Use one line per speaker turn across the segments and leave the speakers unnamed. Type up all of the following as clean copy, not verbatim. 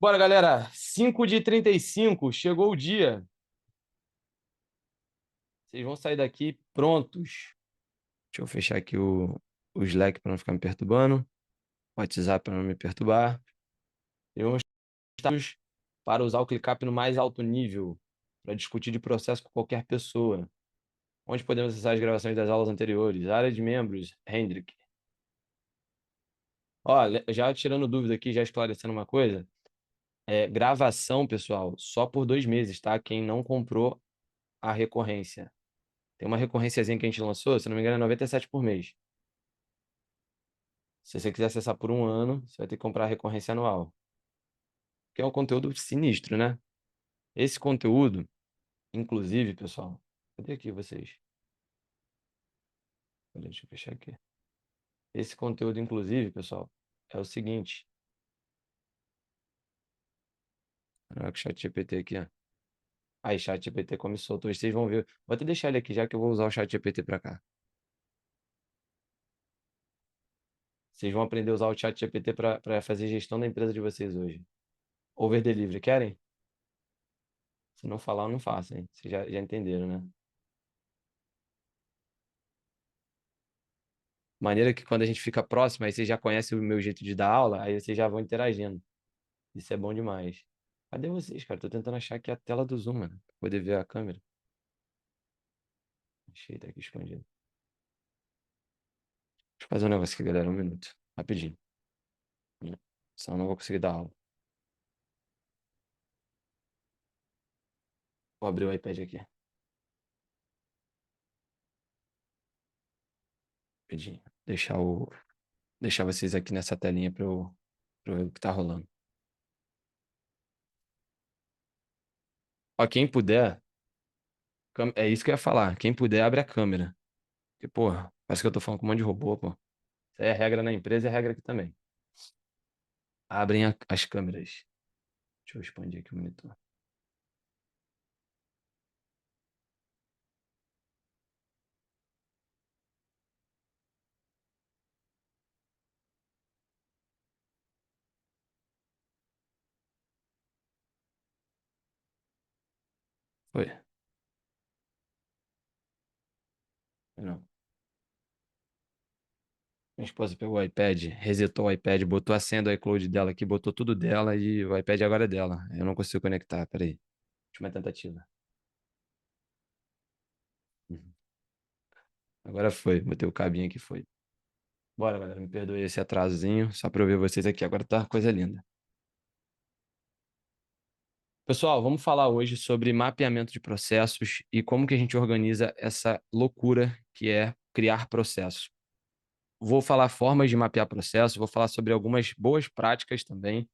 Bora, galera. 5h35, chegou o dia. Vocês vão sair daqui prontos. Deixa eu fechar aqui o Slack para não ficar me perturbando. O WhatsApp para não me perturbar. E vamos estar para usar o ClickUp no mais alto nível, para discutir de processo com qualquer pessoa. Onde podemos acessar as gravações das aulas anteriores? Área de membros, Hendrik. Ó, já tirando dúvida aqui, já esclarecendo uma coisa. Gravação, pessoal, só por 2 meses, tá? Quem não comprou a recorrência. Tem uma recorrênciazinha que a gente lançou, se não me engano, é 97 por mês. Se você quiser acessar por um ano, você vai ter que comprar a recorrência anual. Que é um conteúdo sinistro, né? Esse conteúdo, inclusive, pessoal, cadê aqui vocês? Deixa eu fechar aqui. Esse conteúdo, inclusive, pessoal, é o seguinte. Caraca, o chat GPT aqui, ó. Aí, chat GPT come solto. Hoje vocês vão ver. Vou até deixar ele aqui, já que eu vou usar o chat GPT para cá. Vocês vão aprender a usar o chat GPT para fazer gestão da empresa de vocês hoje. Over delivery, querem? Se não falar, eu não faço, hein? Vocês já entenderam, né? Maneira que quando a gente fica próximo, aí vocês já conhecem o meu jeito de dar aula, aí vocês já vão interagindo. Isso é bom demais. Cadê vocês, cara? Tô tentando achar aqui a tela do Zoom, mano. Pra poder ver a câmera. Achei, tá aqui escondido. Deixa eu fazer um negócio aqui, galera. Um minuto. Rapidinho. Senão eu não vou conseguir dar aula. Vou abrir o iPad aqui. Rapidinho. Deixar vocês aqui nessa telinha pra eu ver o que tá rolando. Ó, quem puder, é isso que eu ia falar. Quem puder, abre a câmera. Porque, porra, parece que eu tô falando com um monte de robô, pô. Isso aí é regra na empresa e é regra aqui também. Abrem as câmeras. Deixa eu expandir aqui o monitor. Foi. Não. Minha esposa pegou o iPad, resetou o iPad, botou a senha do iCloud dela aqui, botou tudo dela e o iPad agora é dela. Eu não consigo conectar, peraí. Última tentativa. Uhum. Agora foi, botei o cabinho aqui, foi. Bora, galera, me perdoe esse atrasozinho, só pra eu ver vocês aqui. Agora tá coisa linda. Pessoal, vamos falar hoje sobre mapeamento de processos e como que a gente organiza essa loucura que é criar processos. Vou falar formas de mapear processos, vou falar sobre algumas boas práticas também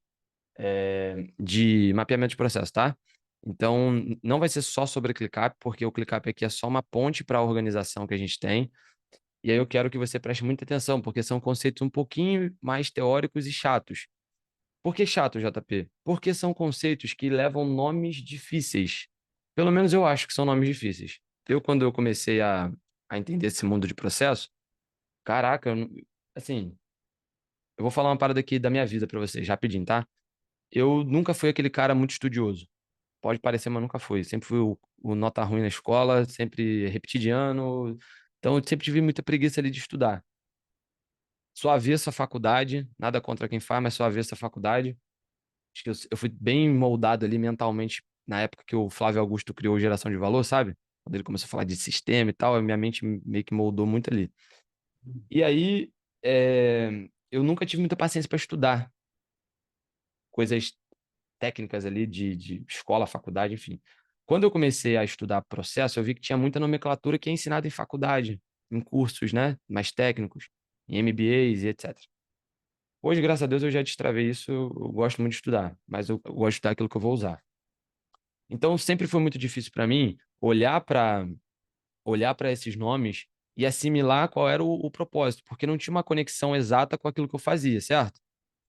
de mapeamento de processo, tá? Então, não vai ser só sobre ClickUp, porque o ClickUp aqui é só uma ponte para a organização que a gente tem. E aí eu quero que você preste muita atenção, porque são conceitos um pouquinho mais teóricos e chatos. Por que chato, JP? Porque são conceitos que levam nomes difíceis. Pelo menos eu acho que são nomes difíceis. Quando eu comecei a entender esse mundo de processo, caraca, assim, eu vou falar uma parada aqui da minha vida para vocês, rapidinho, tá? Eu nunca fui aquele cara muito estudioso. Pode parecer, mas nunca fui. Sempre fui o nota ruim na escola, sempre repeti de ano. Então, eu sempre tive muita preguiça ali de estudar. Sou avesso à faculdade, nada contra quem faz, mas sou avesso à faculdade. Acho que eu fui bem moldado ali mentalmente na época que o Flávio Augusto criou Geração de Valor, sabe? Quando ele começou a falar de sistema e tal, a minha mente meio que moldou muito ali. E aí, eu nunca tive muita paciência para estudar coisas técnicas ali de escola, faculdade, enfim. Quando eu comecei a estudar processo, eu vi que tinha muita nomenclatura que é ensinada em faculdade, em cursos, né, mais técnicos, em MBAs e etc. Hoje, graças a Deus, eu já destravei isso, eu gosto muito de estudar, mas eu gosto de estudar aquilo que eu vou usar. Então, sempre foi muito difícil para mim olhar para esses nomes e assimilar qual era o propósito, porque não tinha uma conexão exata com aquilo que eu fazia, certo?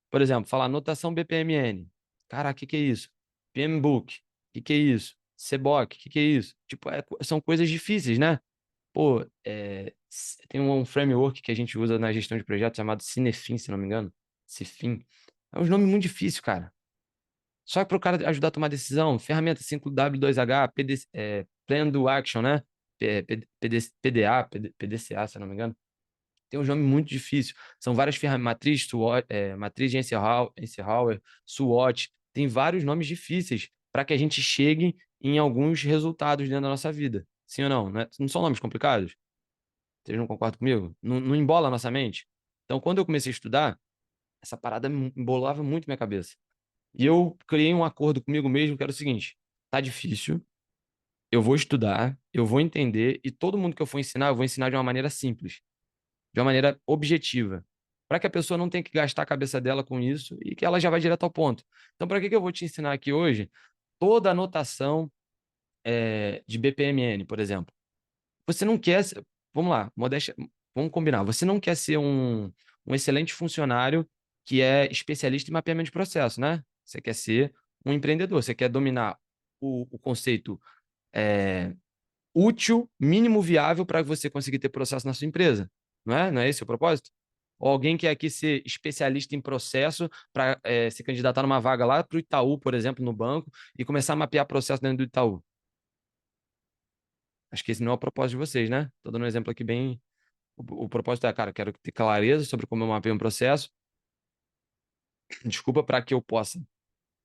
Por exemplo, falar notação BPMN. Caraca, o que que é isso? PMBOK, o que que é isso? CBOK, o que que é isso? Tipo, são coisas difíceis, né? Pô, tem um framework que a gente usa na gestão de projetos chamado Cinefin, se não me engano. Cifin. É um nome muito difícil, cara. Só que para o cara ajudar a tomar decisão, ferramenta 5W2H, Plan do Action, né? PDA, PDCA, se eu não me engano. Tem um nome muito difícil. São várias ferramentas, matriz de Eisenhower, SWOT. Tem vários nomes difíceis para que a gente chegue em alguns resultados dentro da nossa vida. Sim ou não? Não são nomes complicados? Vocês não concordam comigo? Não embola a nossa mente? Então, quando eu comecei a estudar, essa parada embolava muito minha cabeça. E eu criei um acordo comigo mesmo que era o seguinte: tá difícil, eu vou estudar, eu vou entender, e todo mundo que eu for ensinar, eu vou ensinar de uma maneira simples, de uma maneira objetiva, para que a pessoa não tenha que gastar a cabeça dela com isso e que ela já vai direto ao ponto. Então, para que eu vou te ensinar aqui hoje toda a notação de BPMN, por exemplo? Você não quer, vamos lá, modéstia, vamos combinar, você não quer ser um excelente funcionário que é especialista em mapeamento de processo, né? Você quer ser um empreendedor, você quer dominar o conceito é, útil, mínimo viável para você conseguir ter processo na sua empresa, não é? Não é esse o propósito? Ou alguém quer aqui ser especialista em processo para se candidatar numa vaga lá para o Itaú, por exemplo, no banco, e começar a mapear processo dentro do Itaú. Acho que esse não é o propósito de vocês, né? Estou dando um exemplo aqui bem. O propósito é, cara, quero ter clareza sobre como eu mapeio um processo, desculpa, para que eu possa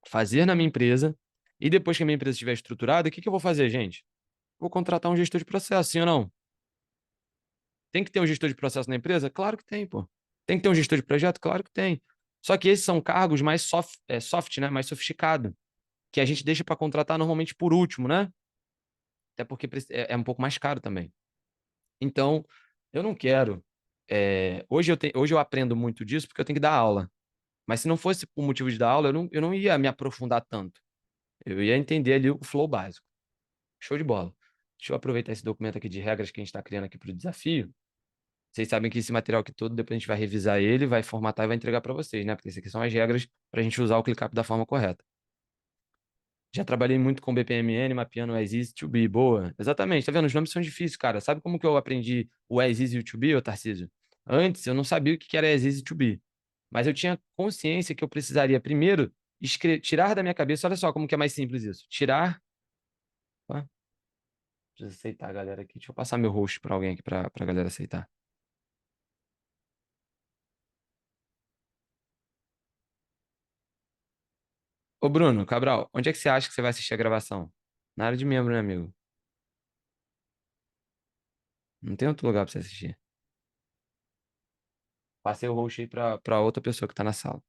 fazer na minha empresa, e depois que a minha empresa estiver estruturada, o que que eu vou fazer, gente? Vou contratar um gestor de processo, sim ou não? Tem que ter um gestor de processo na empresa? Claro que tem, pô. Tem que ter um gestor de projeto? Claro que tem. Só que esses são cargos mais soft, né? Mais sofisticado, que a gente deixa para contratar normalmente por último, né? Até porque é um pouco mais caro também. Então, eu não quero. Hoje eu aprendo muito disso porque eu tenho que dar aula. Mas se não fosse por motivo de dar aula, eu não ia me aprofundar tanto. Eu ia entender ali o flow básico. Show de bola. Deixa eu aproveitar esse documento aqui de regras que a gente está criando aqui para o desafio. Vocês sabem que esse material aqui todo, depois a gente vai revisar ele, vai formatar e vai entregar para vocês, né? Porque isso aqui são as regras para a gente usar o ClickUp da forma correta. Já trabalhei muito com BPMN, mapeando o as is e to be. Boa. Exatamente, tá vendo? Os nomes são difíceis, cara. Sabe como que eu aprendi o as is e o to be, ô Tarcísio? Antes, eu não sabia o que era as is e to be. Mas eu tinha consciência que eu precisaria primeiro tirar da minha cabeça. Olha só como que é mais simples isso. Tirar. Ó, preciso aceitar a galera aqui. Deixa eu passar meu host para alguém aqui para a galera aceitar. Ô, Bruno, Cabral, onde é que você acha que você vai assistir a gravação? Na área de membro, né, amigo? Não tem outro lugar pra você assistir. Passei o host aí pra outra pessoa que tá na sala.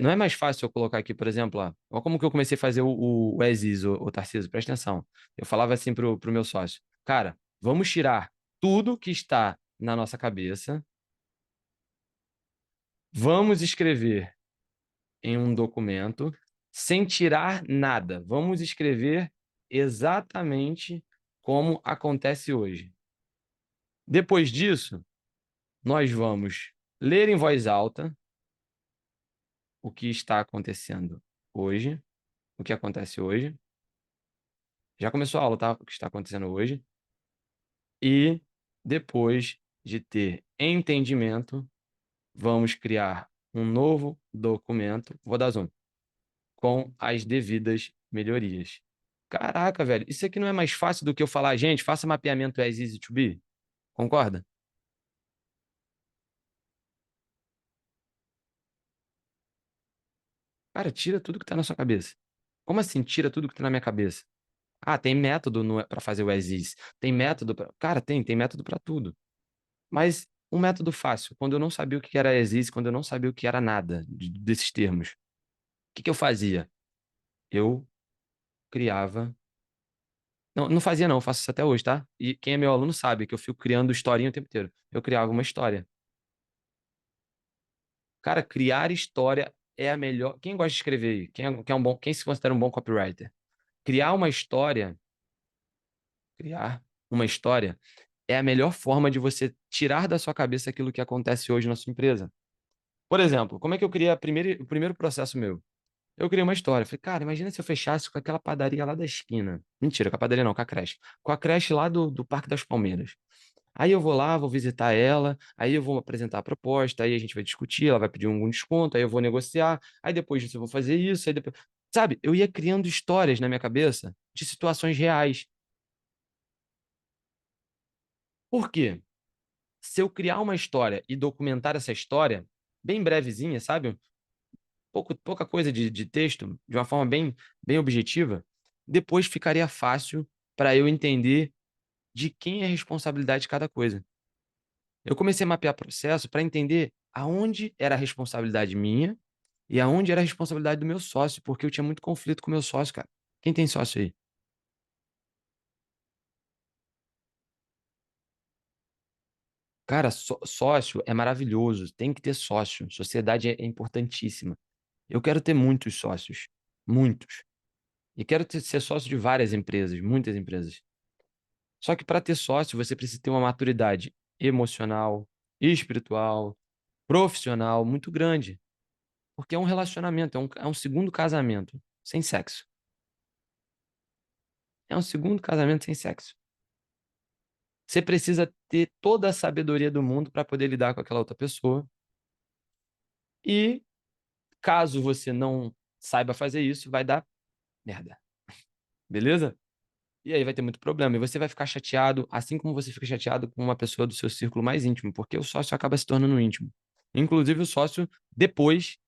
Não é mais fácil eu colocar aqui, por exemplo, ó como que eu comecei a fazer o as is, o Tarcísio, presta atenção. Eu falava assim pro meu sócio, cara, vamos tirar tudo que está na nossa cabeça, vamos escrever em um documento sem tirar nada. Vamos escrever exatamente como acontece hoje. Depois disso, nós vamos ler em voz alta o que está acontecendo hoje, o que acontece hoje. Já começou a aula, tá? O que está acontecendo hoje. E depois de ter entendimento, vamos criar um novo documento. Vou dar zoom. Com as devidas melhorias. Caraca, velho, isso aqui não é mais fácil do que eu falar, gente, faça mapeamento as easy to be? Concorda? Cara, tira tudo que tá na sua cabeça. Como assim, tira tudo que tá na minha cabeça? Ah, tem método para fazer o as is. Tem método para. Cara, tem método para tudo. Mas um método fácil, quando eu não sabia o que era as is, quando eu não sabia o que era nada desses termos, o que que eu fazia? Eu criava. Não, não fazia, não, eu faço isso até hoje, tá? E quem é meu aluno sabe que eu fico criando historinha o tempo inteiro. Eu criava uma história. Cara, criar história é a melhor. Quem gosta de escrever aí? Quem se considera um bom copywriter? Criar uma história, criar uma história é a melhor forma de você tirar da sua cabeça aquilo que acontece hoje na sua empresa. Por exemplo, como é que eu criei o primeiro processo meu? Eu criei uma história. Falei, cara, imagina se eu fechasse com aquela padaria lá da esquina. Mentira, com a padaria não, com a creche. Com a creche lá do Parque das Palmeiras. Aí eu vou lá, vou visitar ela, aí eu vou apresentar a proposta, aí a gente vai discutir, ela vai pedir algum desconto, aí eu vou negociar, aí depois disso eu vou fazer isso, aí depois... Sabe? Eu ia criando histórias na minha cabeça de situações reais. Por quê? Se eu criar uma história e documentar essa história, bem brevezinha, sabe? Pouca coisa de texto, de uma forma bem objetiva, depois ficaria fácil para eu entender de quem é a responsabilidade de cada coisa. Eu comecei a mapear processo para entender aonde era a responsabilidade minha e aonde era a responsabilidade do meu sócio, porque eu tinha muito conflito com o meu sócio, cara. Quem tem sócio aí? Cara, sócio é maravilhoso, tem que ter sócio. Sociedade é importantíssima. Eu quero ter muitos sócios, muitos. E quero ser sócio de várias empresas, muitas empresas. Só que para ter sócio, você precisa ter uma maturidade emocional, espiritual, profissional muito grande. Porque é um relacionamento, é um segundo casamento sem sexo. É um segundo casamento sem sexo. Você precisa ter toda a sabedoria do mundo para poder lidar com aquela outra pessoa. E caso você não saiba fazer isso, vai dar merda. Beleza? E aí vai ter muito problema. E você vai ficar chateado, assim como você fica chateado com uma pessoa do seu círculo mais íntimo, porque o sócio acaba se tornando íntimo. Inclusive, o sócio, depois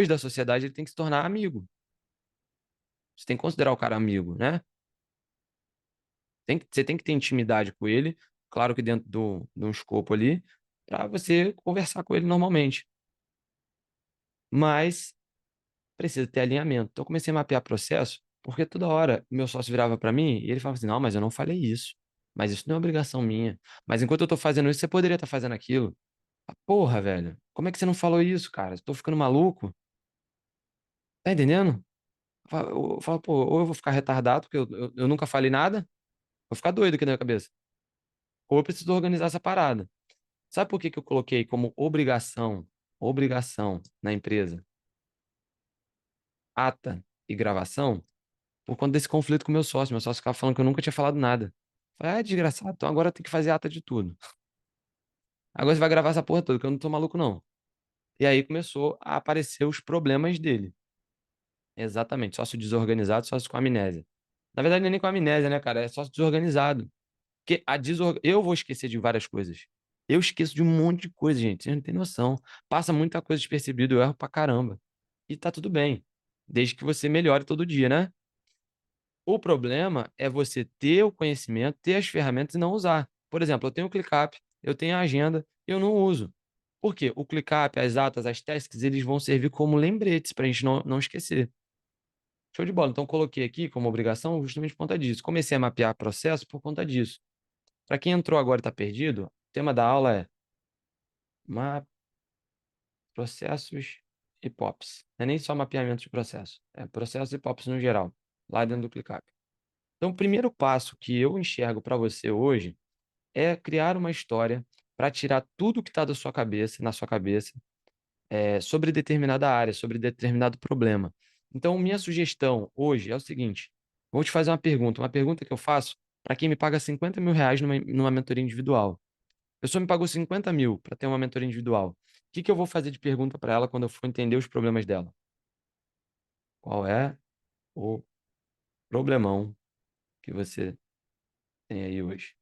da sociedade, ele tem que se tornar amigo. Você tem que considerar o cara amigo, né? Você tem que ter intimidade com ele, claro que dentro de um escopo ali, para você conversar com ele normalmente. Mas precisa ter alinhamento. Então, eu comecei a mapear processo, porque toda hora meu sócio virava para mim e ele falava assim: não, mas eu não falei isso. Mas isso não é obrigação minha. Mas enquanto eu tô fazendo isso, você poderia estar fazendo aquilo. Ah, porra, velho, como é que você não falou isso, cara? Eu tô ficando maluco. Tá entendendo? Eu falo, pô, ou eu vou ficar retardado, porque eu nunca falei nada, vou ficar doido aqui na minha cabeça. Ou eu preciso organizar essa parada. Sabe por que que eu coloquei como obrigação na empresa, ata e gravação? Por conta desse conflito com o meu sócio. Meu sócio ficava falando que eu nunca tinha falado nada. Falei, ah, desgraçado, então agora tem que fazer ata de tudo. Agora você vai gravar essa porra toda, que eu não tô maluco, não. E aí começou a aparecer os problemas dele. Exatamente, sócio desorganizado, sócio com amnésia. Na verdade, não é nem com amnésia, né, cara? É sócio desorganizado. Porque eu vou esquecer de várias coisas. Eu esqueço de um monte de coisa, gente. Vocês não têm noção. Passa muita coisa despercebida, eu erro pra caramba. E tá tudo bem. Desde que você melhore todo dia, né? O problema é você ter o conhecimento, ter as ferramentas e não usar. Por exemplo, eu tenho o ClickUp, eu tenho a agenda, eu não uso. Por quê? O ClickUp, as atas, as tasks, eles vão servir como lembretes para a gente não esquecer. Show de bola. Então, coloquei aqui como obrigação justamente por conta disso. Comecei a mapear processo por conta disso. Para quem entrou agora e está perdido, o tema da aula é processos e POPs. Não é nem só mapeamento de processo, é processos e POPs no geral, lá dentro do ClickUp. Então, o primeiro passo que eu enxergo para você hoje é criar uma história para tirar tudo que está da sua cabeça, na sua cabeça, sobre determinada área, sobre determinado problema. Então, minha sugestão hoje é o seguinte: vou te fazer uma pergunta que eu faço para quem me paga R$ 50.000 numa mentoria individual. A pessoa me pagou 50.000 para ter uma mentoria individual. O que que eu vou fazer de pergunta para ela quando eu for entender os problemas dela? Qual é o problemão que você tem aí hoje?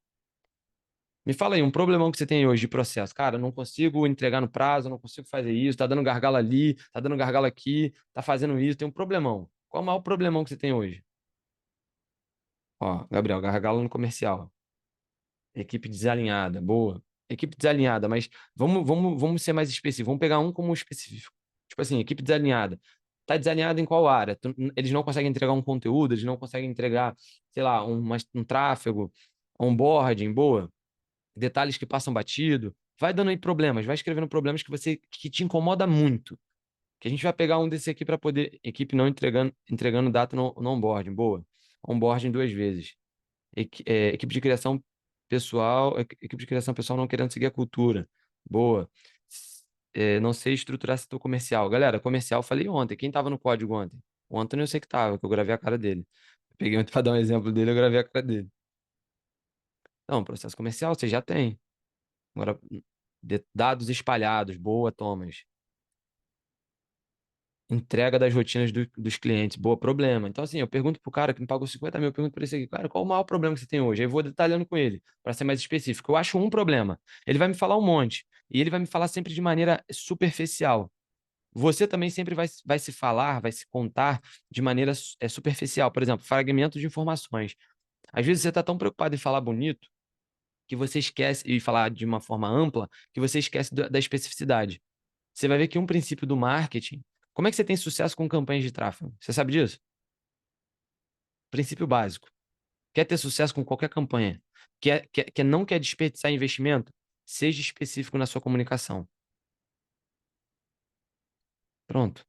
Me fala aí, um problemão que você tem hoje de processo. Cara, eu não consigo entregar no prazo, eu não consigo fazer isso, tá dando gargalo ali, tá dando gargalo aqui, tá fazendo isso, tem um problemão. Qual é o maior problemão que você tem hoje? Ó, Gabriel, gargalo no comercial. Equipe desalinhada, boa. Equipe desalinhada, mas vamos ser mais específicos. Vamos pegar um como específico. Tipo assim, equipe desalinhada. Tá desalinhada em qual área? Eles não conseguem entregar um conteúdo, eles não conseguem entregar, sei lá, um tráfego, onboarding, boa. Detalhes que passam batido. Vai dando aí problemas, vai escrevendo problemas que te incomoda muito. Que a gente vai pegar um desse aqui para poder. Equipe não entregando data no onboarding, boa. Onboarding duas vezes. Equipe de criação pessoal, equipe de criação pessoal não querendo seguir a cultura. Boa. Não sei estruturar setor comercial. Galera, comercial, eu falei ontem. Quem tava no código ontem? O Antônio eu sei que tava, que eu gravei a cara dele. Eu peguei ontem para dar um exemplo dele, eu gravei a cara dele. Não, processo comercial você já tem. Agora, dados espalhados, boa, Thomas. Entrega das rotinas dos clientes. Boa, problema. Então, assim, eu pergunto pro cara que me pagou 50 mil, eu pergunto para esse aqui, cara, qual o maior problema que você tem hoje? Aí eu vou detalhando com ele, para ser mais específico. Eu acho um problema. Ele vai me falar um monte. E ele vai me falar sempre de maneira superficial. Você também sempre vai se falar, vai se contar de maneira superficial. Por exemplo, fragmento de informações. Às vezes você está tão preocupado em falar bonito que você esquece, e falar de uma forma ampla, que você esquece da especificidade. Você vai ver que um princípio do marketing. Como é que você tem sucesso com campanhas de tráfego? Você sabe disso? Princípio básico. Quer ter sucesso com qualquer campanha? Não quer desperdiçar investimento? Seja específico na sua comunicação. Pronto.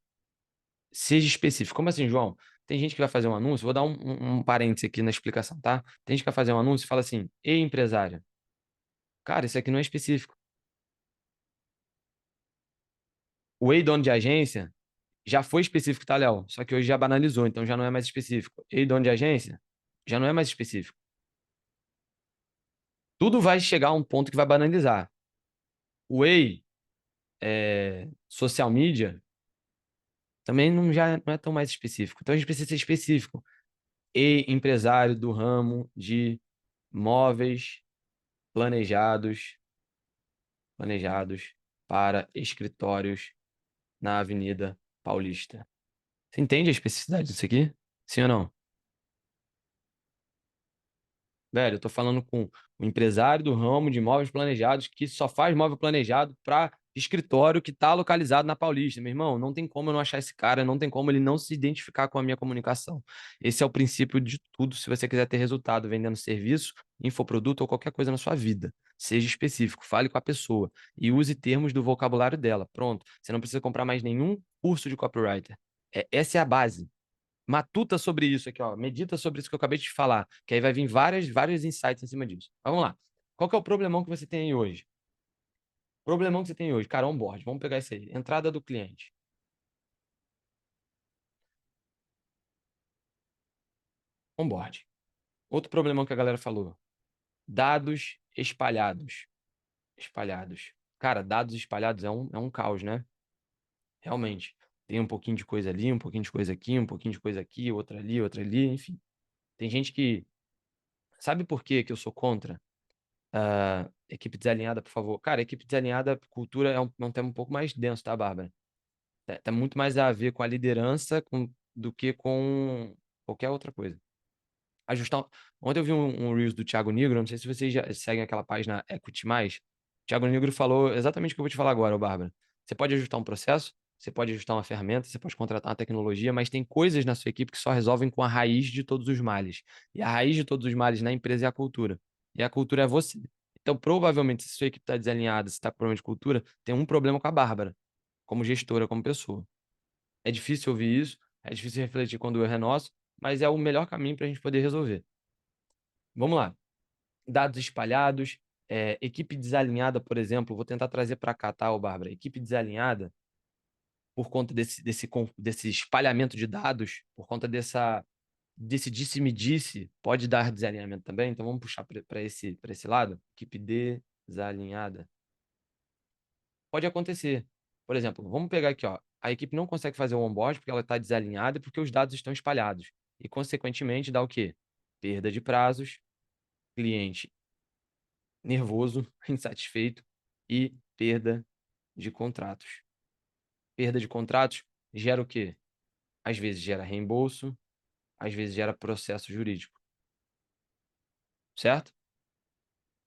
Seja específico. Como assim, João? Tem gente que vai fazer um anúncio, vou dar um parênteses aqui na explicação, tá? Tem gente que vai fazer um anúncio e fala assim: Ei, empresária. Cara, isso aqui não é específico. O ei, dono de agência, já foi específico, tá, Léo? Só que hoje já banalizou, então já não é mais específico. Ei, dono de agência, já não é mais específico. Tudo vai chegar a um ponto que vai banalizar. O ei, social media, também já não é tão mais específico. Então a gente precisa ser específico. Ei, empresário do ramo de móveis planejados para escritórios na Avenida Paulista. Você entende a especificidade disso aqui? Sim ou não? Velho, eu tô falando com um empresário do ramo de imóveis planejados que só faz móvel planejado para escritório que está localizado na Paulista. Meu irmão, não tem como eu não achar esse cara, não tem como ele não se identificar com a minha comunicação. Esse é o princípio de tudo se você quiser ter resultado vendendo serviço, infoproduto ou qualquer coisa na sua vida. Seja específico, fale com a pessoa e use termos do vocabulário dela. Pronto. Você não precisa comprar mais nenhum curso de copywriter. Essa é a base. Matuta sobre isso aqui, ó. Medita sobre isso que eu acabei de te falar, que aí vai vir vários insights em cima disso. Vamos lá. Qual que é o problemão que você tem aí hoje? Problemão que você tem hoje, cara, onboard. Vamos pegar isso aí. Entrada do cliente. Onboard. Outro problemão que a galera falou. Dados espalhados. Espalhados. Cara, dados espalhados é um caos, né? Realmente. Tem um pouquinho de coisa ali, um pouquinho de coisa aqui, um pouquinho de coisa aqui, outra ali, enfim. Tem gente que. Sabe por que que eu sou contra? Equipe desalinhada, por favor. Cara, equipe desalinhada, cultura é um tema um pouco mais denso, tá, Bárbara? Tá muito mais a ver com a liderança do que com qualquer outra coisa. Ajustar. Ontem eu vi um Reels do Thiago Nigro, não sei se vocês já seguem aquela página Equity Mais. O Thiago Nigro falou exatamente o que eu vou te falar agora, ô Bárbara. Você pode ajustar um processo, você pode ajustar uma ferramenta, você pode contratar uma tecnologia, mas tem coisas na sua equipe que só resolvem com a raiz de todos os males. E a raiz de todos os males na empresa é a cultura. E a cultura é você. Então, provavelmente, se sua equipe está desalinhada, se está com problema de cultura, tem um problema com a Bárbara, como gestora, como pessoa. É difícil ouvir isso, é difícil refletir quando o erro é nosso, mas é o melhor caminho para a gente poder resolver. Vamos lá. Dados espalhados, equipe desalinhada, por exemplo, vou tentar trazer para cá, tá, ô Bárbara? Equipe desalinhada, por conta desse espalhamento de dados, por conta desse disse-me-disse, pode dar desalinhamento também. Então vamos puxar para esse lado. Equipe desalinhada. Pode acontecer. Por exemplo, vamos pegar aqui, ó. A equipe não consegue fazer o onboard porque ela está desalinhada e porque os dados estão espalhados. E, consequentemente, dá o quê? Perda de prazos, cliente nervoso, insatisfeito e perda de contratos. Perda de contratos gera o quê? Às vezes gera reembolso, às vezes gera processo jurídico, certo?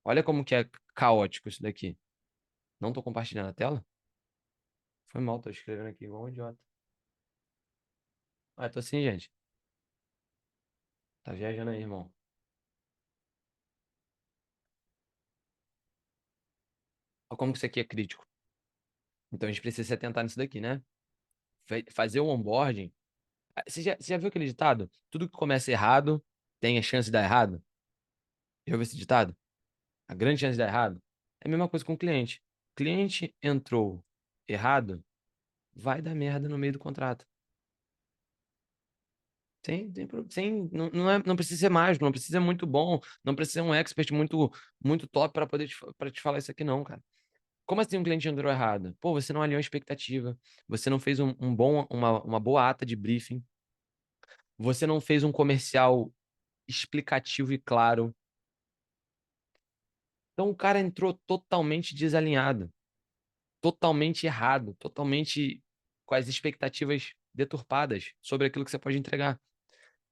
Olha como que é caótico isso daqui. Não estou compartilhando a tela? Foi mal, tô escrevendo aqui igual um idiota. Ah, tô assim, gente. Tá viajando aí, irmão. Olha como que isso aqui é crítico. Então a gente precisa se atentar nisso daqui, né? Fazer o onboarding. Você já viu aquele ditado? Tudo que começa errado tem a chance de dar errado? Já ouviu esse ditado? A grande chance de dar errado. É a mesma coisa com o cliente. Cliente entrou errado, vai dar merda no meio do contrato. Não precisa ser mágico, não precisa ser muito bom, não precisa ser um expert muito top para poder para te falar isso aqui, não, cara. Como assim um cliente entrou errado? Pô, você não alinhou a expectativa, você não fez uma boa ata de briefing, você não fez um comercial explicativo e claro. Então o cara entrou totalmente desalinhado, totalmente errado, totalmente com as expectativas deturpadas sobre aquilo que você pode entregar.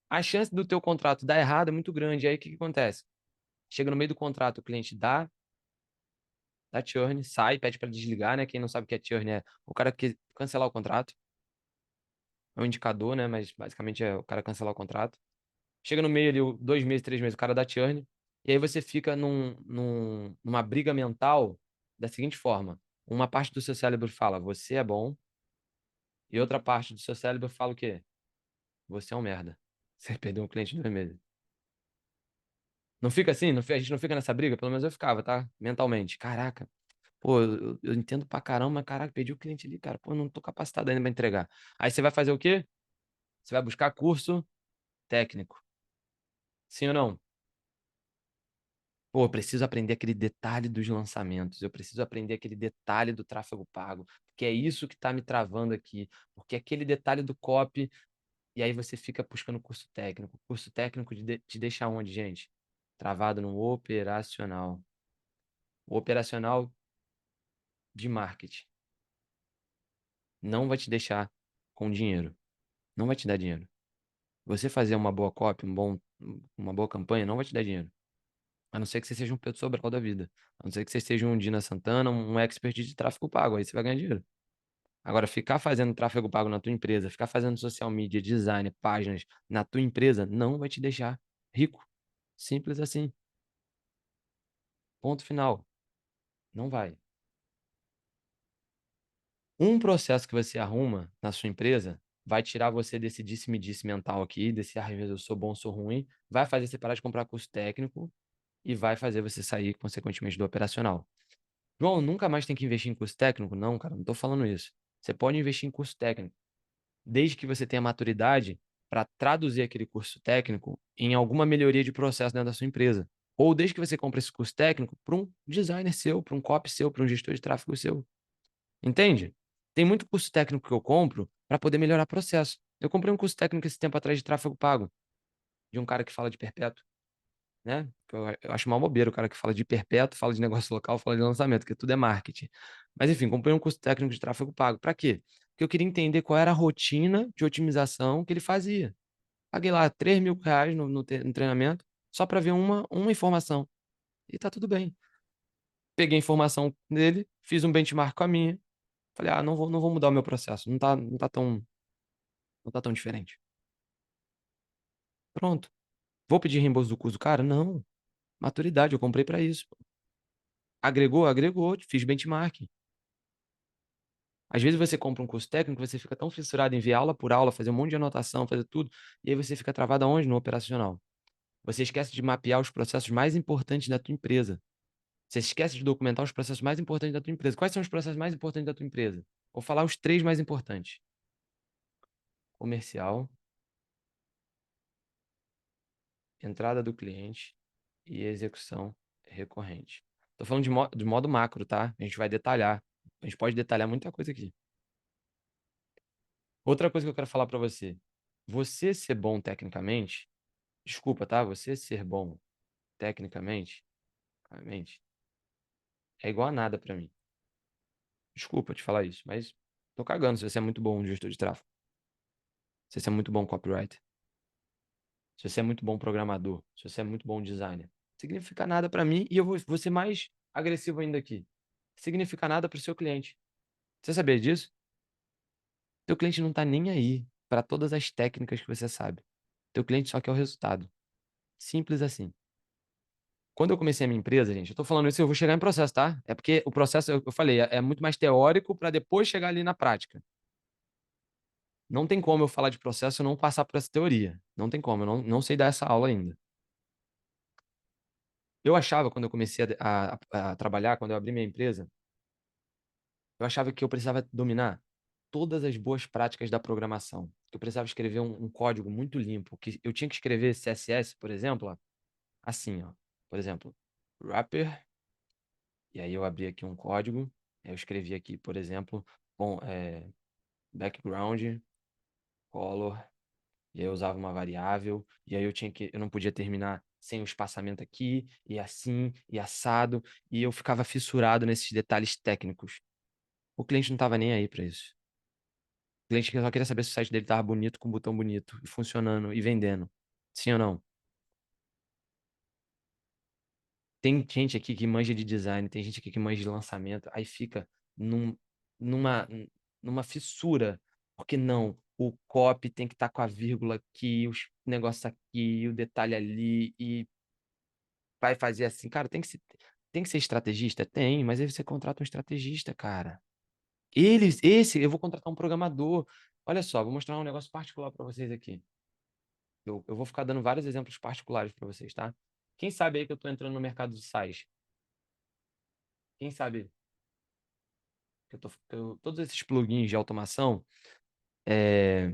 A chance do teu contrato dar errado é muito grande. Aí o que que acontece? Chega no meio do contrato, o cliente dá churn, sai, pede para desligar, né? Quem não sabe o que é churn é o cara que cancelar o contrato. É um indicador, né? Mas basicamente é o cara cancelar o contrato. Chega no meio ali, 2 meses, 3 meses, o cara dá churn. E aí você fica numa briga mental da seguinte forma. Uma parte do seu cérebro fala, você é bom. E outra parte do seu cérebro fala o quê? Você é um merda. Você perdeu um cliente em 2 meses. Não fica assim? A gente não fica nessa briga? Pelo menos eu ficava, tá? Mentalmente. Caraca. Pô, eu entendo pra caramba, mas caraca, perdi o cliente ali, cara. Pô, não tô capacitado ainda pra entregar. Aí você vai fazer o quê? Você vai buscar curso técnico. Sim ou não? Pô, eu preciso aprender aquele detalhe dos lançamentos. Eu preciso aprender aquele detalhe do tráfego pago. Porque é isso que tá me travando aqui. Porque aquele detalhe do copy. E aí você fica buscando curso técnico. Curso técnico te deixa onde, gente? Travado no operacional. O operacional de marketing. Não vai te deixar com dinheiro. Não vai te dar dinheiro. Você fazer uma boa copy, uma boa campanha, não vai te dar dinheiro. A não ser que você seja um Pedro Sobral da vida. A não ser que você seja um Dina Santana, um expert de tráfego pago. Aí você vai ganhar dinheiro. Agora, ficar fazendo tráfego pago na tua empresa, ficar fazendo social media, design, páginas na tua empresa, não vai te deixar rico. Simples assim. Ponto final. Não vai. Um processo que você arruma na sua empresa vai tirar você desse disse-me-disse mental aqui, desse às vezes eu sou bom, sou ruim, vai fazer você parar de comprar curso técnico e vai fazer você sair, consequentemente, do operacional. João, nunca mais tem que investir em curso técnico? Não, cara, não estou falando isso. Você pode investir em curso técnico, desde que você tenha maturidade para traduzir aquele curso técnico em alguma melhoria de processo dentro da sua empresa. Ou desde que você compre esse curso técnico para um designer seu, para um copy seu, para um gestor de tráfego seu. Entende? Tem muito curso técnico que eu compro para poder melhorar processo. Eu comprei um curso técnico esse tempo atrás de tráfego pago, de um cara que fala de perpétuo, né? Eu acho uma bobeira o cara que fala de perpétuo, fala de negócio local, fala de lançamento, porque tudo é marketing. Mas enfim, comprei um curso técnico de tráfego pago. Para quê? Porque eu queria entender qual era a rotina de otimização que ele fazia. Paguei lá R$ 3.000 no treinamento, só para ver uma informação. E tá tudo bem. Peguei a informação dele, fiz um benchmark com a minha. Falei, não vou mudar o meu processo. Não tá tão diferente. Pronto. Vou pedir reembolso do curso do cara? Não. Maturidade, eu comprei para isso. Agregou? Agregou. Fiz benchmark. Às vezes você compra um curso técnico, você fica tão fissurado em ver aula por aula, fazer um monte de anotação, fazer tudo, e aí você fica travado aonde? No operacional. Você esquece de mapear os processos mais importantes da tua empresa. Você esquece de documentar os processos mais importantes da tua empresa. Quais são os processos mais importantes da tua empresa? Vou falar os três mais importantes: comercial, entrada do cliente e execução recorrente. Estou falando de modo macro, tá? A gente vai detalhar. A gente pode detalhar muita coisa aqui. Outra coisa que eu quero falar para você. Você ser bom tecnicamente, desculpa, tá? Você ser bom tecnicamente, é igual a nada para mim. Desculpa te falar isso, mas tô cagando se você é muito bom gestor de tráfego. Se você é muito bom copywriter. Se você é muito bom programador. Se você é muito bom designer. Significa nada para mim e eu vou ser mais agressivo ainda aqui. Significa nada para o seu cliente. Você sabia disso? Teu cliente não tá nem aí para todas as técnicas que você sabe. Teu cliente só quer o resultado. Simples assim. Quando eu comecei a minha empresa, gente, eu tô falando isso, eu vou chegar em processo, tá? É porque o processo, eu falei, é muito mais teórico para depois chegar ali na prática. Não tem como eu falar de processo e não passar por essa teoria. Não tem como, eu não sei dar essa aula ainda. Eu achava, quando eu comecei a trabalhar, quando eu abri minha empresa, eu achava que eu precisava dominar todas as boas práticas da programação. Eu precisava escrever um código muito limpo, que eu tinha que escrever CSS, por exemplo, ó, assim, ó. Por exemplo, wrapper, e aí eu abri aqui um código. Eu escrevi aqui, por exemplo, bom, background, color, e aí eu usava uma variável, e aí eu não podia terminar sem o espaçamento aqui, e assim, e assado, e eu ficava fissurado nesses detalhes técnicos. O cliente não estava nem aí para isso. O cliente só queria saber se o site dele estava bonito, com um botão bonito, e funcionando, e vendendo. Sim ou não? Tem gente aqui que manja de design, tem gente aqui que manja de lançamento, aí fica num, numa, numa fissura. Porque não, o copy tem que estar com a vírgula aqui, os negócios aqui, o detalhe ali, e vai fazer assim. Cara, tem que ser estrategista? Tem, mas aí você contrata um estrategista, cara. Eu vou contratar um programador. Olha só, vou mostrar um negócio particular para vocês aqui. Eu vou ficar dando vários exemplos particulares para vocês, tá? Quem sabe aí que eu estou entrando no mercado de SaaS? Quem sabe todos esses plugins de automação, é,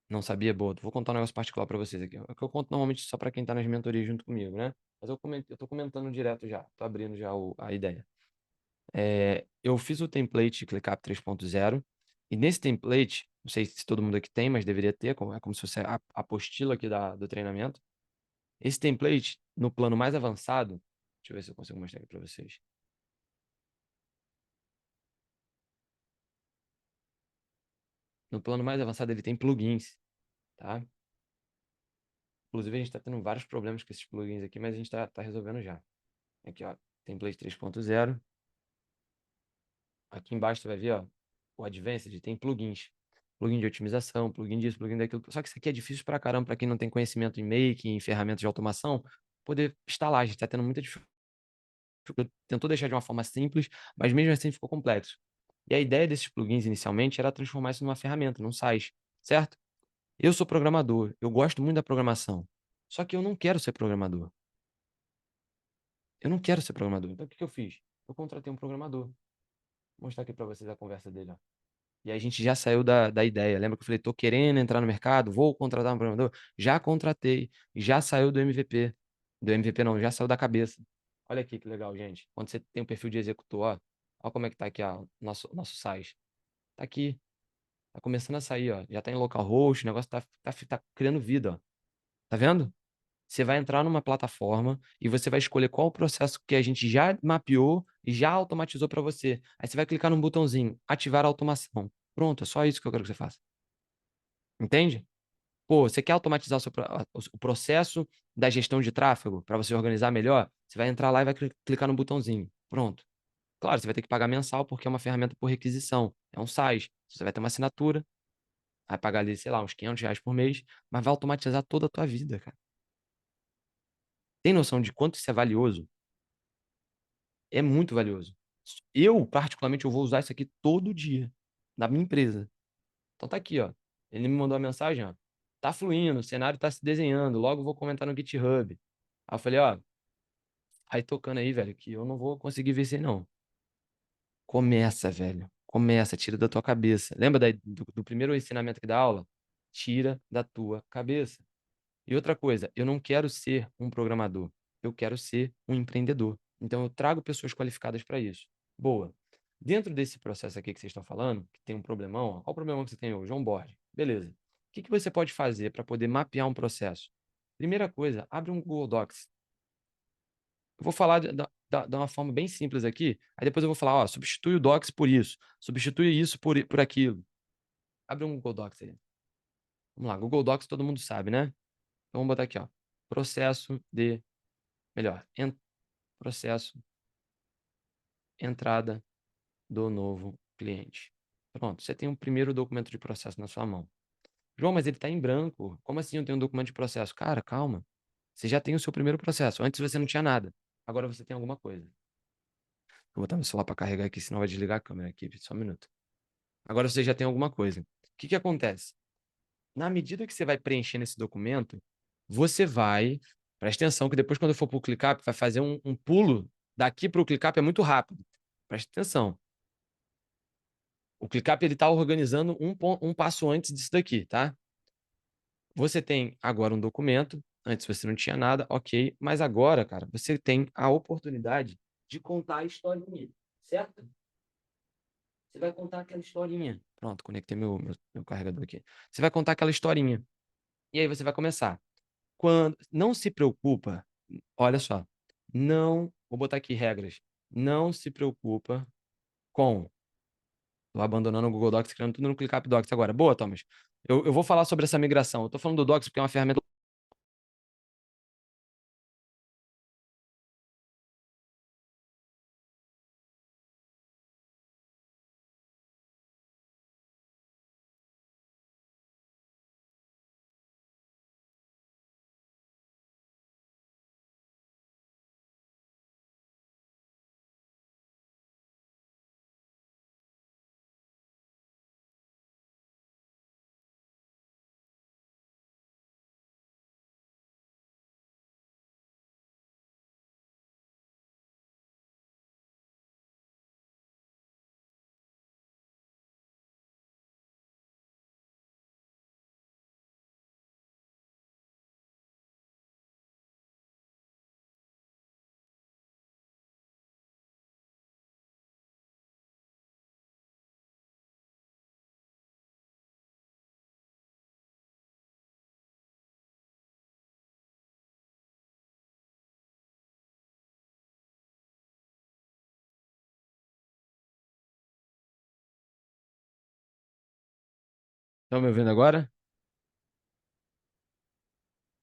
não sabia? Boa, vou contar um negócio particular para vocês aqui. É que eu conto normalmente só para quem está nas mentorias junto comigo, né? Mas eu tô comentando direto já, tô abrindo já a ideia. Eu fiz o template ClickUp 3.0 e nesse template, não sei se todo mundo aqui tem, mas deveria ter, é como se fosse a apostila aqui do treinamento. Esse template, no plano mais avançado, deixa eu ver se eu consigo mostrar aqui para vocês. No plano mais avançado, ele tem plugins, tá? Inclusive, a gente está tendo vários problemas com esses plugins aqui, mas a gente está resolvendo já. Aqui, ó, template 3.0. Aqui embaixo você vai ver, ó, o Advanced tem plugins. Plugin de otimização, plugin disso, plugin daquilo. Só que isso aqui é difícil pra caramba para quem não tem conhecimento em Make, em ferramentas de automação, poder instalar. A gente está tendo muita dificuldade. Tentou deixar de uma forma simples, mas mesmo assim ficou complexo. E a ideia desses plugins inicialmente era transformar isso numa ferramenta, num site, certo? Eu sou programador, eu gosto muito da programação. Só que eu não quero ser programador. Eu não quero ser programador. Então, o que eu fiz? Eu contratei um programador. Vou mostrar aqui para vocês a conversa dele, ó. E aí a gente já saiu da ideia. Lembra que eu falei, tô querendo entrar no mercado, vou contratar um programador? Já contratei, já saiu do MVP. Do MVP não, já saiu da cabeça. Olha aqui que legal, gente. Quando você tem um perfil de executor, ó como é que tá aqui, ó, nosso site. Tá aqui, tá começando a sair, ó. Já tá em localhost, o negócio tá criando vida, ó. Tá vendo? Você vai entrar numa plataforma e você vai escolher qual o processo que a gente já mapeou e já automatizou para você. Aí você vai clicar num botãozinho, ativar a automação. Pronto, é só isso que eu quero que você faça. Entende? Pô, você quer automatizar o processo da gestão de tráfego para você organizar melhor? Você vai entrar lá e vai clicar no botãozinho. Pronto. Claro, você vai ter que pagar mensal porque é uma ferramenta por requisição. É um SaaS. Você vai ter uma assinatura, vai pagar ali, sei lá, uns R$ 500 por mês, mas vai automatizar toda a tua vida, cara. Tem noção de quanto isso é valioso? É muito valioso. Eu, particularmente, eu vou usar isso aqui todo dia na minha empresa. Então tá aqui, ó. Ele me mandou uma mensagem, ó. Tá fluindo, o cenário tá se desenhando, logo eu vou comentar no GitHub. Aí eu falei, ó, aí tocando aí, velho, que eu não vou conseguir ver isso aí, não. Começa, velho. Começa, tira da tua cabeça. Lembra do primeiro ensinamento aqui da aula? Tira da tua cabeça. E outra coisa, eu não quero ser um programador, eu quero ser um empreendedor. Então eu trago pessoas qualificadas para isso. Boa. Dentro desse processo aqui que vocês estão falando, que tem um problemão, ó, qual o problema que você tem hoje? Onboard. Beleza. O que que você pode fazer para poder mapear um processo? Primeira coisa, abre um Google Docs. Eu vou falar de uma forma bem simples aqui, aí depois eu vou falar, ó, substitui o Docs por isso, substitui isso por aquilo. Abre um Google Docs aí. Vamos lá, Google Docs todo mundo sabe, né? Então vamos botar aqui, ó. Processo de melhor, processo, entrada do novo cliente. Pronto, você tem um primeiro documento de processo na sua mão. João, mas ele está em branco. Como assim eu tenho um documento de processo? Cara, calma. Você já tem o seu primeiro processo. Antes você não tinha nada. Agora você tem alguma coisa. Vou botar meu celular para carregar aqui, senão vai desligar a câmera aqui. Só um minuto. Agora você já tem alguma coisa. O que que acontece? Na medida que você vai preenchendo esse documento, você vai. Presta atenção que depois, quando eu for para o ClickUp, vai fazer um pulo daqui para o ClickUp é muito rápido. Presta atenção. O ClickUp ele está organizando um passo antes disso daqui, tá? Você tem agora um documento. Antes você não tinha nada, ok. Mas agora, cara, você tem a oportunidade de contar a historinha. certo? Você vai contar aquela historinha. Pronto, conectei meu carregador aqui. Você vai contar aquela historinha. E aí você vai começar. Quando não se preocupa, olha só, não, vou botar aqui regras. Não se preocupa com. Tô abandonando o Google Docs, criando tudo no ClickUp Docs agora. Boa, Thomas. Eu vou falar sobre essa migração. Eu tô falando do Docs porque é uma ferramenta. Estão me ouvindo agora?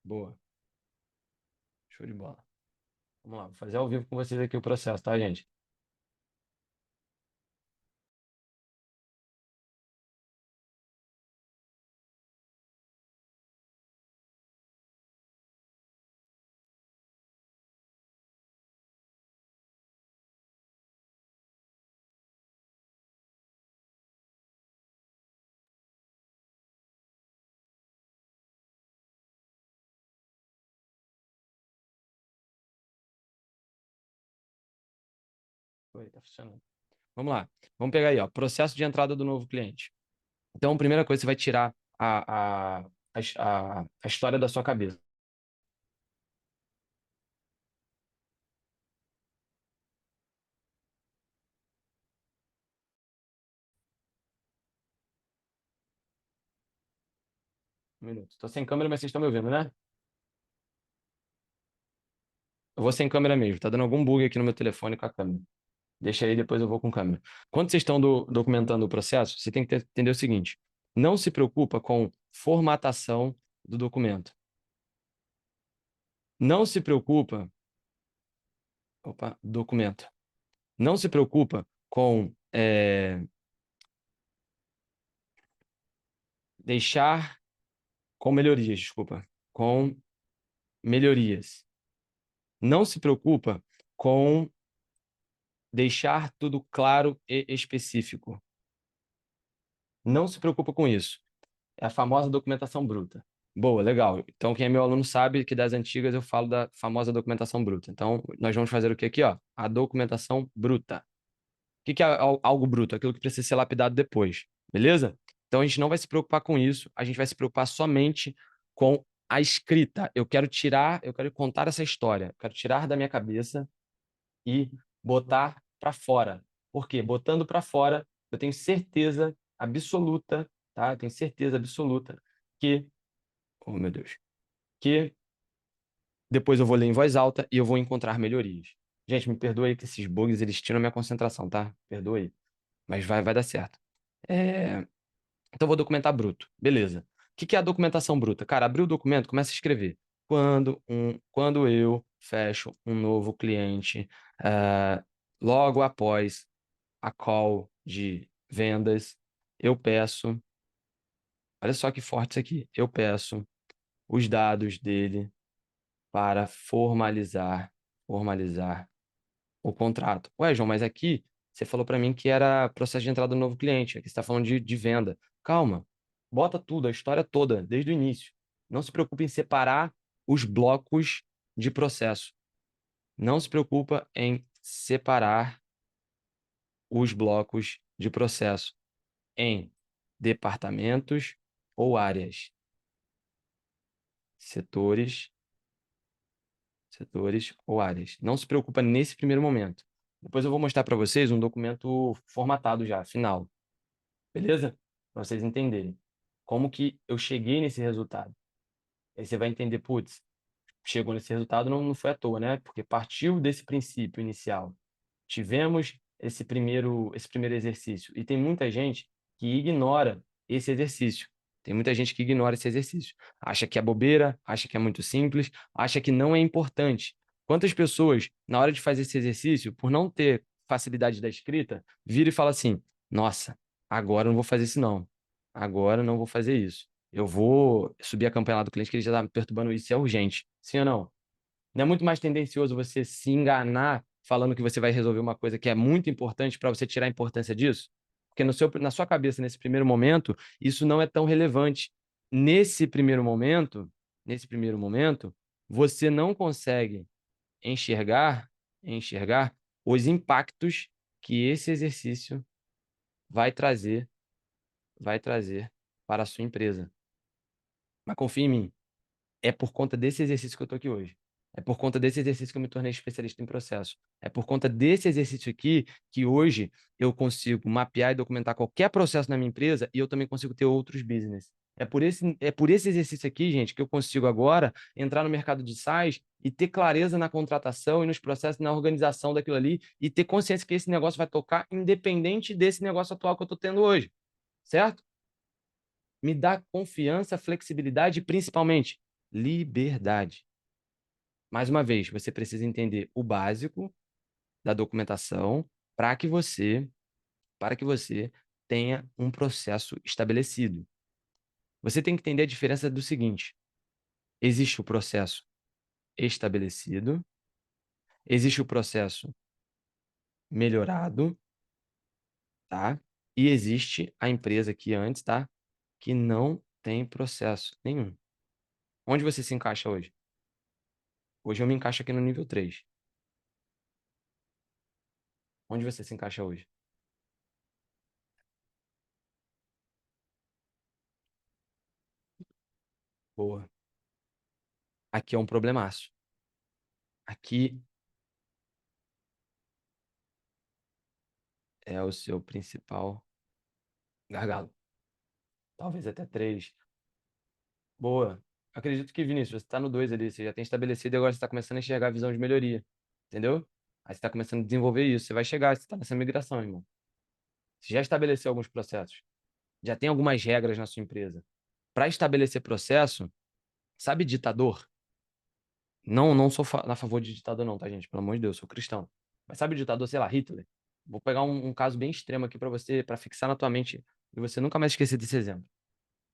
Boa. Show de bola. Vamos lá, vou fazer ao vivo com vocês aqui o processo, tá, gente? Oi, tá funcionando. Vamos lá. Vamos pegar aí, ó. Processo de entrada do novo cliente. Então, a primeira coisa, você vai tirar a história da sua cabeça. Um minuto. Tô sem câmera, mas vocês estão me ouvindo, né? Eu vou sem câmera mesmo. Tá dando algum bug aqui no meu telefone com a câmera. Deixa aí, depois eu vou com câmera. Quando vocês estão documentando o processo, você tem que entender o seguinte: não se preocupa com formatação do documento. Não se preocupa. Opa, documento. Não se preocupa com deixar. Com melhorias, desculpa. Com melhorias. Não se preocupa com deixar tudo claro e específico. Não se preocupa com isso. É a famosa documentação bruta. Boa, legal. Então, quem é meu aluno sabe que das antigas eu falo da famosa documentação bruta. Então, nós vamos fazer o que aqui, ó? A documentação bruta. O que que é algo bruto? Aquilo que precisa ser lapidado depois, beleza? Então, a gente não vai se preocupar com isso, a gente vai se preocupar somente com a escrita. Eu quero contar essa história, eu quero tirar da minha cabeça e botar para fora. Por quê? Botando para fora, eu tenho certeza absoluta, tá? Eu tenho certeza absoluta que, oh meu Deus, que depois eu vou ler em voz alta e eu vou encontrar melhorias. Gente, me perdoe aí que esses bugs eles tiram minha concentração, tá? Perdoe aí, mas vai dar certo. É, Então, eu vou documentar bruto. Beleza. O que que é a documentação bruta? Cara, abriu o documento, começa a escrever. Quando eu fecho um novo cliente, logo após a call de vendas, eu peço, olha só que forte isso aqui, eu peço os dados dele para formalizar o contrato. Ué, João, mas aqui você falou para mim que era processo de entrada do novo cliente. Aqui você está falando de venda. Calma. Bota tudo, a história toda, desde o início. Não se preocupe em separar os blocos de processo. Não se preocupa em separar os blocos de processo em departamentos ou áreas, setores ou áreas. Não se preocupa nesse primeiro momento. Depois eu vou mostrar para vocês um documento formatado já, final. Beleza? Para vocês entenderem como que eu cheguei nesse resultado. Aí você vai entender, putz, chegou nesse resultado não foi à toa, né? Porque partiu desse princípio inicial. Tivemos esse primeiro exercício. E tem muita gente que ignora esse exercício. Tem muita gente que ignora esse exercício. Acha que é bobeira, acha que é muito simples, acha que não é importante. Quantas pessoas, na hora de fazer esse exercício, por não ter facilidade da escrita, vira e fala assim: nossa, agora eu não vou fazer isso, não. Agora eu não vou fazer isso. Eu vou subir a campanha lá do cliente que ele já está me perturbando, isso é urgente. Sim ou não? Não é muito mais tendencioso você se enganar falando que você vai resolver uma coisa que é muito importante para você tirar a importância disso? Porque na sua cabeça, nesse primeiro momento, isso não é tão relevante. Nesse nesse primeiro momento, você não consegue enxergar os impactos que esse exercício vai trazer, vai trazer para a sua empresa. Mas confia em mim, é por conta desse exercício que eu estou aqui hoje. É por conta desse exercício que eu me tornei especialista em processo. É por conta desse exercício aqui que hoje eu consigo mapear e documentar qualquer processo na minha empresa e eu também consigo ter outros business. É por esse exercício aqui, gente, que eu consigo agora entrar no mercado de SaaS e ter clareza na contratação e nos processos, na organização daquilo ali e ter consciência que esse negócio vai tocar independente desse negócio atual que eu estou tendo hoje. Certo? Me dá confiança, flexibilidade e principalmente liberdade. Mais uma vez, você precisa entender o básico da documentação para que você tenha um processo estabelecido. Você tem que entender a diferença do seguinte: existe o processo estabelecido, existe o processo melhorado, tá? E existe a empresa aqui antes, tá? Que não tem processo nenhum. Onde você se encaixa hoje? Hoje eu me encaixo aqui no nível 3. Onde você se encaixa hoje? Boa. Aqui é um problemaço. Aqui é o seu principal gargalo. Talvez até 3. Boa. Acredito que, Vinícius, você está no 2 ali, você já tem estabelecido e agora você está começando a enxergar a visão de melhoria. Entendeu? Aí você está começando a desenvolver isso. Você vai chegar, você está nessa migração, irmão. Você já estabeleceu alguns processos. Já tem algumas regras na sua empresa. Para estabelecer processo, sabe ditador? Não sou a favor de ditador, não, tá, gente? Pelo amor de Deus, sou cristão. Mas sabe o ditador, sei lá, Hitler? Vou pegar um caso bem extremo aqui para você, para fixar na tua mente e você nunca mais esquecer desse exemplo.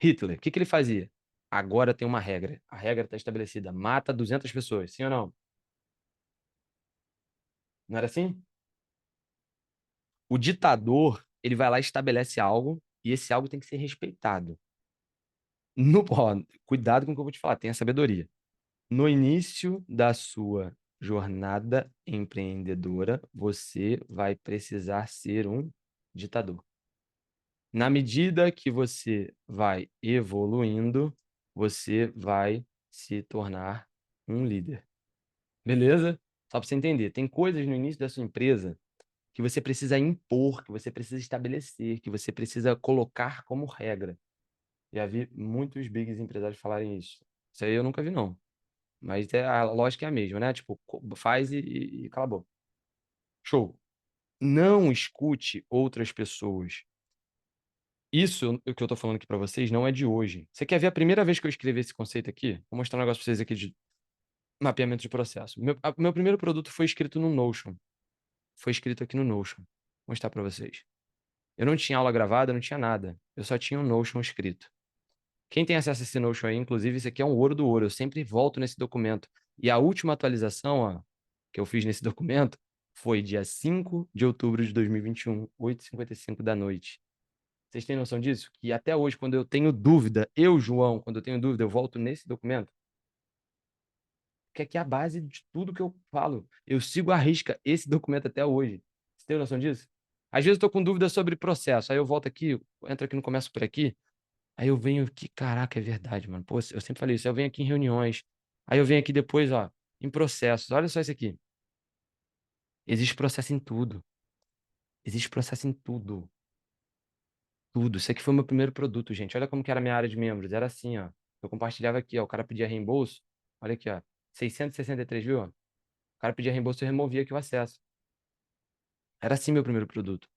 Hitler, o que que ele fazia? Agora tem uma regra. A regra está estabelecida. Mata 200 pessoas, sim ou não? Não era assim? O ditador, ele vai lá e estabelece algo e esse algo tem que ser respeitado. Cuidado com o que eu vou te falar, tenha sabedoria. No início da sua jornada empreendedora, você vai precisar ser um ditador. Na medida que você vai evoluindo, você vai se tornar um líder. Beleza? Só para você entender, tem coisas no início da sua empresa que você precisa impor, que você precisa estabelecer, que você precisa colocar como regra. Já vi muitos bigs empresários falarem isso. Isso aí eu nunca vi, não. Mas a lógica é a mesma, né? Tipo, faz e cala a boca. Show. Não escute outras pessoas. Isso, o que eu tô falando aqui para vocês, não é de hoje. Você quer ver a primeira vez que eu escrevi esse conceito aqui? Vou mostrar um negócio para vocês aqui de mapeamento de processo. Meu primeiro produto foi escrito no Notion. Foi escrito aqui no Notion. Vou mostrar para vocês. Eu não tinha aula gravada, não tinha nada. Eu só tinha um Notion escrito. Quem tem acesso a esse Notion aí, inclusive, isso aqui é um ouro do ouro. Eu sempre volto nesse documento. E a última atualização, ó, que eu fiz nesse documento foi dia 5 de outubro de 2021, 8h55 da noite. Vocês têm noção disso? Que até hoje, quando eu tenho dúvida, eu, João, quando eu tenho dúvida, eu volto nesse documento, que aqui é a base de tudo que eu falo. Eu sigo à risca esse documento até hoje. Você tem noção disso? Às vezes eu estou com dúvida sobre processo, aí eu volto aqui, entro aqui no Começo por Aqui, aí eu venho aqui, caraca, é verdade, mano. Pô, eu sempre falei isso, eu venho aqui em reuniões, aí eu venho aqui depois, ó, em processos. Olha só isso aqui. Existe processo em tudo. Existe processo em tudo. Tudo. Isso aqui foi o meu primeiro produto, gente. Olha como que era a minha área de membros. Era assim, ó. Eu compartilhava aqui, ó. O cara pedia reembolso. Olha aqui, ó. 663, viu? O cara pedia reembolso, eu removia aqui o acesso. Era assim meu primeiro produto.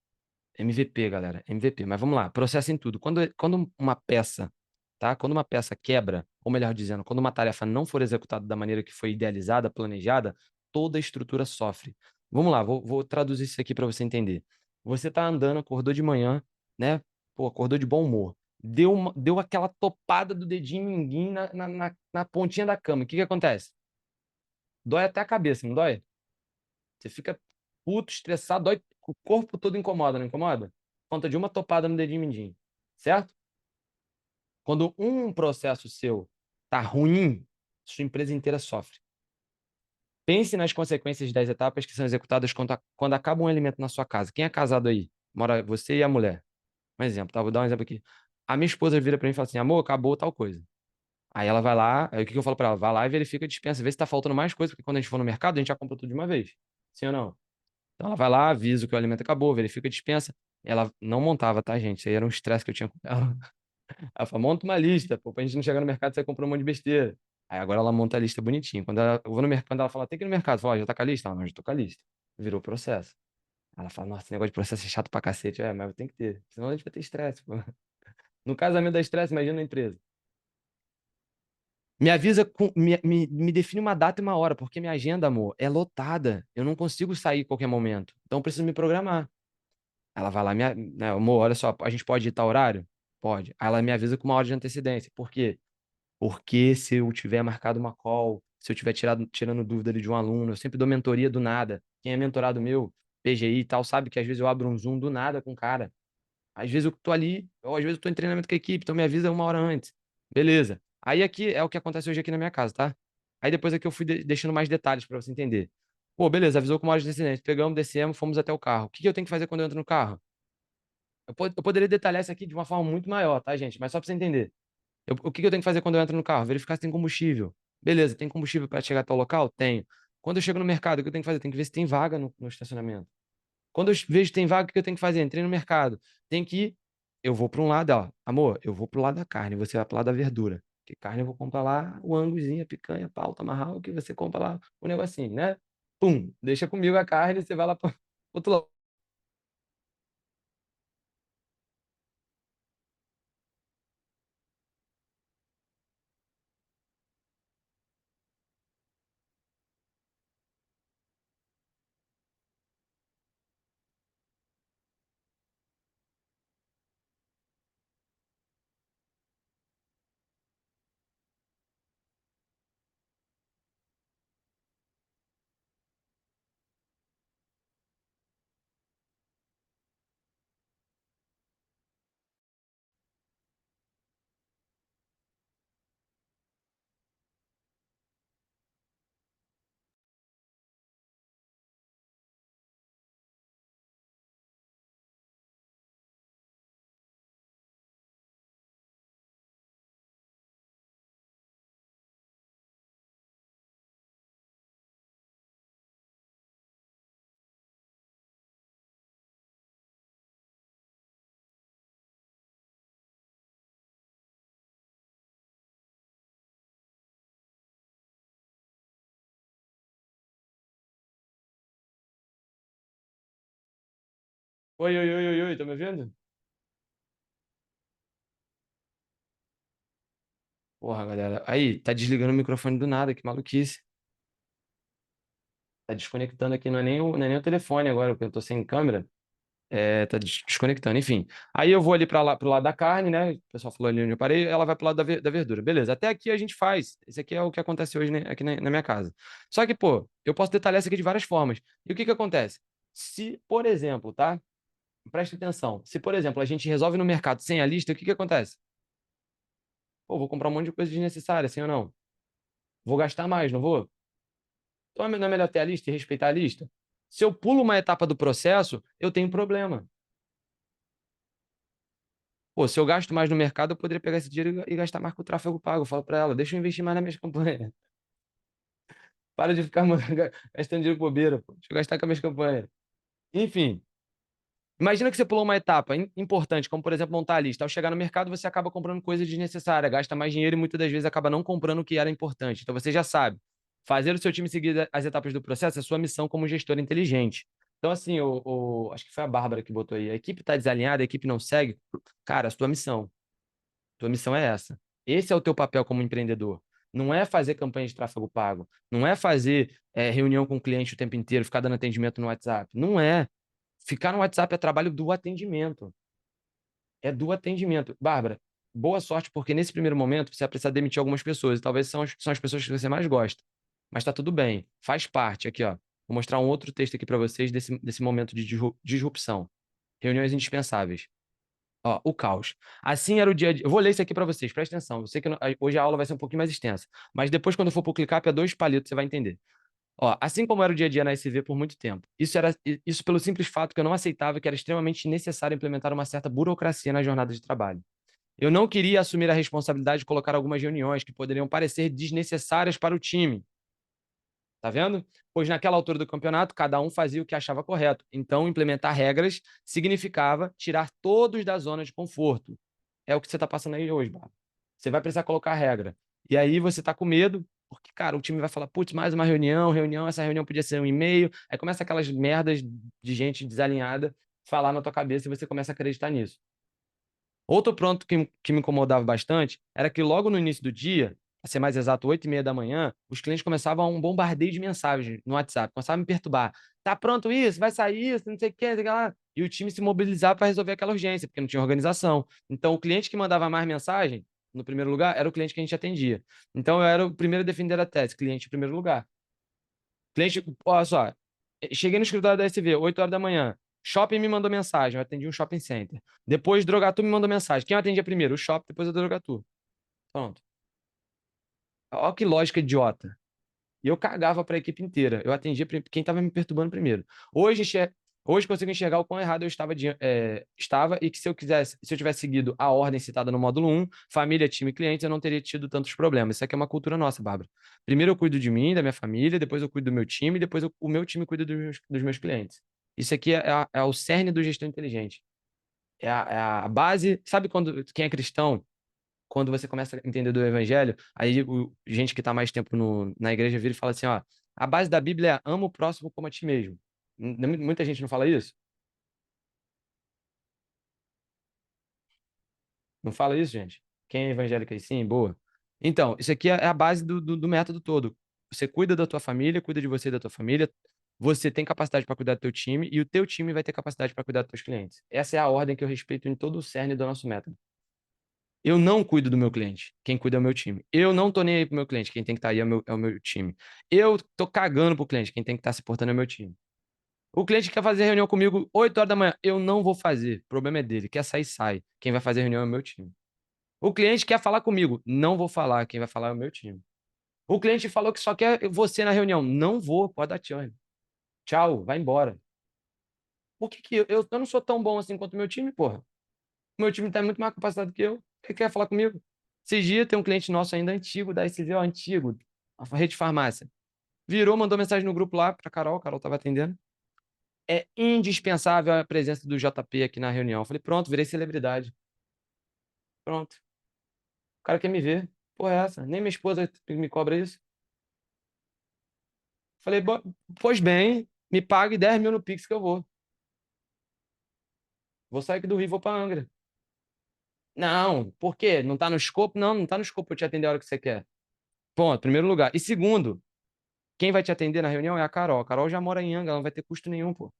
MVP, galera. MVP. Mas vamos lá. Processo em tudo. Quando uma peça, tá? Quando uma peça quebra, ou melhor dizendo, quando uma tarefa não for executada da maneira que foi idealizada, planejada, toda a estrutura sofre. Vamos lá, vou traduzir isso aqui para você entender. Você tá andando, acordou de manhã, né? Pô, acordou de bom humor. Deu aquela topada do dedinho mindinho na pontinha da cama. O que que acontece? Dói até a cabeça, não dói? Você fica puto, estressado, dói, o corpo todo incomoda, não incomoda? Por conta de uma topada no dedinho mindinho, certo? Quando um processo seu tá ruim, sua empresa inteira sofre. Pense nas consequências das etapas que são executadas quando acaba um alimento na sua casa. Quem é casado aí? Mora você e a mulher. Um exemplo, tá? Vou dar um exemplo aqui. A minha esposa vira para mim e fala assim: amor, acabou tal coisa. Aí ela vai lá, aí o que que eu falo para ela? Vai lá e verifica a despensa, vê se tá faltando mais coisa, porque quando a gente for no mercado, a gente já compra tudo de uma vez. Sim ou não? Então ela vai lá, avisa que o alimento acabou, verifica a despensa. Ela não montava, tá, gente? Isso aí era um estresse que eu tinha com ela. Ela falou, monta uma lista, pô, pra gente não chegar no mercado e você comprou um monte de besteira. Aí agora ela monta a lista bonitinho. Eu vou no mercado, quando ela fala, tem que ir no mercado, eu falo, ó, já tá com a lista? Ela, não, já tô com a lista. Virou processo. Ela fala, nossa, esse negócio de processo é chato pra cacete. É, mas tem que ter. Senão a gente vai ter estresse, pô. No casamento da estresse, imagina na empresa. Me avisa, me define uma data e uma hora, porque minha agenda, amor, é lotada. Eu não consigo sair a qualquer momento. Então eu preciso me programar. Ela vai lá, né, amor, olha só, a gente pode ir tal horário? Pode. Aí ela me avisa com uma hora de antecedência. Por quê? Porque se eu tiver marcado uma call, se eu tiver tirando dúvida ali de um aluno, eu sempre dou mentoria do nada. Quem é mentorado meu, PGI e tal, sabe que às vezes eu abro um Zoom do nada com o cara. Às vezes eu tô ali, ou às vezes eu tô em treinamento com a equipe, então me avisa uma hora antes. Beleza. Aí aqui é o que acontece hoje aqui na minha casa, tá? Aí depois aqui eu fui deixando mais detalhes para você entender. Pô, beleza, avisou com uma hora de antecedência. Pegamos, descemos, fomos até o carro. O que que eu tenho que fazer quando eu entro no carro? Eu poderia detalhar isso aqui de uma forma muito maior, tá, gente? Mas só para você entender. O que que eu tenho que fazer quando eu entro no carro? Verificar se tem combustível. Beleza, tem combustível para chegar até o local? Tenho. Quando eu chego no mercado, o que eu tenho que fazer? Tenho que ver se tem vaga no estacionamento. Quando eu vejo que tem vaga, o que eu tenho que fazer? Entrei no mercado. Tem que ir. Eu vou para um lado, ó. Amor, eu vou pro lado da carne, você vai pro lado da verdura. Porque carne eu vou comprar lá o anguzinho, a picanha, pau, tamarral, que você compra lá o negocinho, né? Pum, deixa comigo a carne, você vai lá pro outro lado. Oi, oi, oi, oi, oi, tá me ouvindo? Porra, galera. Aí, tá desligando o microfone do nada, que maluquice. Tá desconectando aqui, não é nem o telefone agora, porque eu tô sem câmera. É, tá desconectando, enfim. Aí eu vou ali para lá, pro lado da carne, né? O pessoal falou ali onde eu parei, ela vai pro lado da verdura. Beleza, até aqui a gente faz. Esse aqui é o que acontece hoje, né, aqui na minha casa. Só que, pô, eu posso detalhar isso aqui de várias formas. E o que que acontece? Se, por exemplo, tá? Preste atenção. Se, por exemplo, a gente resolve no mercado sem a lista, o que que acontece? Pô, vou comprar um monte de coisa desnecessária, sim ou não? Vou gastar mais, não vou? Então não é melhor ter a lista e respeitar a lista? Se eu pulo uma etapa do processo, eu tenho problema. Pô, se eu gasto mais no mercado, eu poderia pegar esse dinheiro e gastar mais com o tráfego pago. Eu falo para ela, deixa eu investir mais nas minhas campanhas. Para de ficar gastando dinheiro com bobeira, pô. Deixa eu gastar com as minhas campanhas. Enfim, imagina que você pulou uma etapa importante, como, por exemplo, montar a lista. Ao chegar no mercado, você acaba comprando coisa desnecessária, gasta mais dinheiro e muitas das vezes acaba não comprando o que era importante. Então, você já sabe. Fazer o seu time seguir as etapas do processo é sua missão como gestor inteligente. Então, assim, acho que foi a Bárbara que botou aí. A equipe está desalinhada, a equipe não segue. Cara, a sua missão. Tua missão é essa. Esse é o teu papel como empreendedor. Não é fazer campanha de tráfego pago. Não é fazer reunião com o cliente o tempo inteiro, ficar dando atendimento no WhatsApp. Não é. Ficar no WhatsApp é trabalho do atendimento. É do atendimento. Bárbara, boa sorte, porque nesse primeiro momento você vai precisar demitir algumas pessoas. E talvez são as pessoas que você mais gosta. Mas tá tudo bem. Faz parte. Aqui, ó. Vou mostrar um outro texto aqui para vocês desse momento de disrupção. Reuniões indispensáveis. Ó, o caos. Assim era o dia a dia. Eu vou ler isso aqui para vocês, presta atenção. Eu sei que hoje a aula vai ser um pouquinho mais extensa, mas depois, quando eu for para o ClickUp, é dois palitos, você vai entender. Ó, assim como era o dia a dia na SV por muito tempo. Isso pelo simples fato que eu não aceitava que era extremamente necessário implementar uma certa burocracia na jornada de trabalho. Eu não queria assumir a responsabilidade de colocar algumas reuniões que poderiam parecer desnecessárias para o time. Tá vendo? Pois naquela altura do campeonato, cada um fazia o que achava correto. Então, implementar regras significava tirar todos da zona de conforto. É o que você está passando aí hoje, Bárbara. Você vai precisar colocar regra. E aí você está com medo, porque, cara, o time vai falar, putz, mais uma reunião, essa reunião podia ser um e-mail. Aí começa aquelas merdas de gente desalinhada falar na tua cabeça e você começa a acreditar nisso. Outro ponto que me incomodava bastante era que logo no início do dia, a ser mais exato, 8h30 da manhã, os clientes começavam um bombardeio de mensagens no WhatsApp, começavam a me perturbar. Tá pronto isso? Vai sair isso? Não sei o que, não sei o que lá. E o time se mobilizava para resolver aquela urgência, porque não tinha organização. Então, o cliente que mandava mais mensagem, no primeiro lugar, era o cliente que a gente atendia. Então, eu era o primeiro a defender a tese, cliente em primeiro lugar. Cliente, olha só, cheguei no escritório da SV, 8 horas da manhã. Shopping me mandou mensagem, eu atendi um shopping center. Depois, Drogatu me mandou mensagem. Quem eu atendia primeiro? O shopping, depois o Drogatu. Pronto. Olha que lógica idiota. E eu cagava para a equipe inteira. Eu atendia quem estava me perturbando primeiro. Hoje, hoje consigo enxergar o quão errado eu estava e que se eu tivesse seguido a ordem citada no módulo 1, família, time e clientes, eu não teria tido tantos problemas. Isso aqui é uma cultura nossa, Bárbara. Primeiro eu cuido de mim, da minha família, depois eu cuido do meu time, depois o meu time cuida dos meus clientes. Isso aqui é o cerne do gestão inteligente. É a base. Sabe quando quem é cristão quando você começa a entender do evangelho, aí gente que está mais tempo na igreja vira e fala assim, ó, a base da Bíblia é ama o próximo como a ti mesmo. Muita gente não fala isso? Não fala isso, gente? Quem é evangélico aí, sim, boa. Então, isso aqui é a base do método todo. Você cuida da tua família, cuida de você e da tua família, você tem capacidade para cuidar do teu time e o teu time vai ter capacidade para cuidar dos teus clientes. Essa é a ordem que eu respeito em todo o cerne do nosso método. Eu não cuido do meu cliente. Quem cuida é o meu time. Eu não tô nem aí pro meu cliente. Quem tem que estar aí é o meu time. Eu tô cagando pro cliente. Quem tem que estar se portando é o meu time. O cliente quer fazer reunião comigo 8 horas da manhã. Eu não vou fazer. O problema é dele. Quer sair, sai. Quem vai fazer reunião é o meu time. O cliente quer falar comigo. Não vou falar. Quem vai falar é o meu time. O cliente falou que só quer você na reunião. Não vou. Pode dar tchau. Tchau. Vai embora. Por que que eu não sou tão bom assim quanto o meu time, porra? O meu time tá muito mais capacitado que eu. Ele quer falar comigo? Esses dias tem um cliente nosso ainda antigo da SCV, ó, antigo, a rede de farmácia. Virou, mandou mensagem no grupo lá pra Carol, a Carol tava atendendo. É indispensável a presença do JP aqui na reunião. Eu falei, pronto, virei celebridade. Pronto. O cara quer me ver. Porra, é essa? Nem minha esposa me cobra isso. Falei, pois bem, me pague 10 mil no Pix que eu vou. Vou sair aqui do Rio e vou pra Angra. Não, por quê? Não tá no escopo? Não, não tá no escopo eu te atender a hora que você quer. Ponto, primeiro lugar. E segundo, quem vai te atender na reunião é a Carol. A Carol já mora em Anga, ela não vai ter custo nenhum, pô.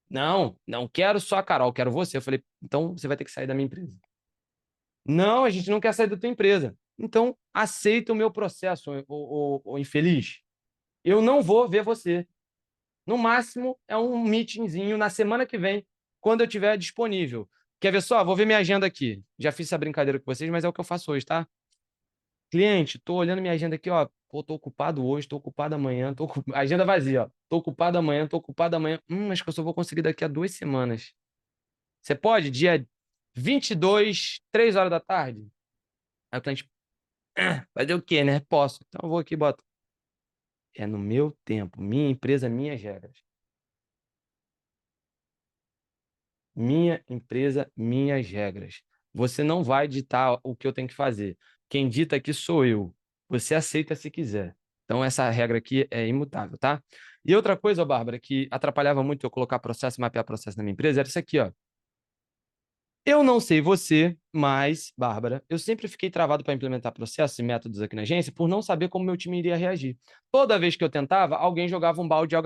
Não, não quero só a Carol, quero você. Eu falei, então você vai ter que sair da minha empresa. Não, a gente não quer sair da tua empresa. Então, aceita o meu processo, ô infeliz. Eu não vou ver você. No máximo, é um meetingzinho na semana que vem, quando eu estiver disponível. Quer ver só? Vou ver minha agenda aqui. Já fiz essa brincadeira com vocês, mas é o que eu faço hoje, tá? Cliente, tô olhando minha agenda aqui, ó. Pô, tô ocupado hoje, tô ocupado amanhã, agenda vazia, ó. Tô ocupado amanhã, tô ocupado amanhã. Acho que eu só vou conseguir daqui a 2 semanas. Você pode? Dia 22, 3 horas da tarde? Aí o cliente, fazer o quê, né? Posso. Então eu vou aqui e boto. É no meu tempo. Minha empresa, minhas regras. Minha empresa, minhas regras. Você não vai ditar o que eu tenho que fazer. Quem dita aqui sou eu. Você aceita se quiser. Então, essa regra aqui é imutável, tá? E outra coisa, Bárbara, que atrapalhava muito eu colocar processo, mapear processo na minha empresa, era isso aqui, ó. Eu não sei você, mas, Bárbara, eu sempre fiquei travado para implementar processos e métodos aqui na agência por não saber como meu time iria reagir. Toda vez que eu tentava, alguém jogava um balde de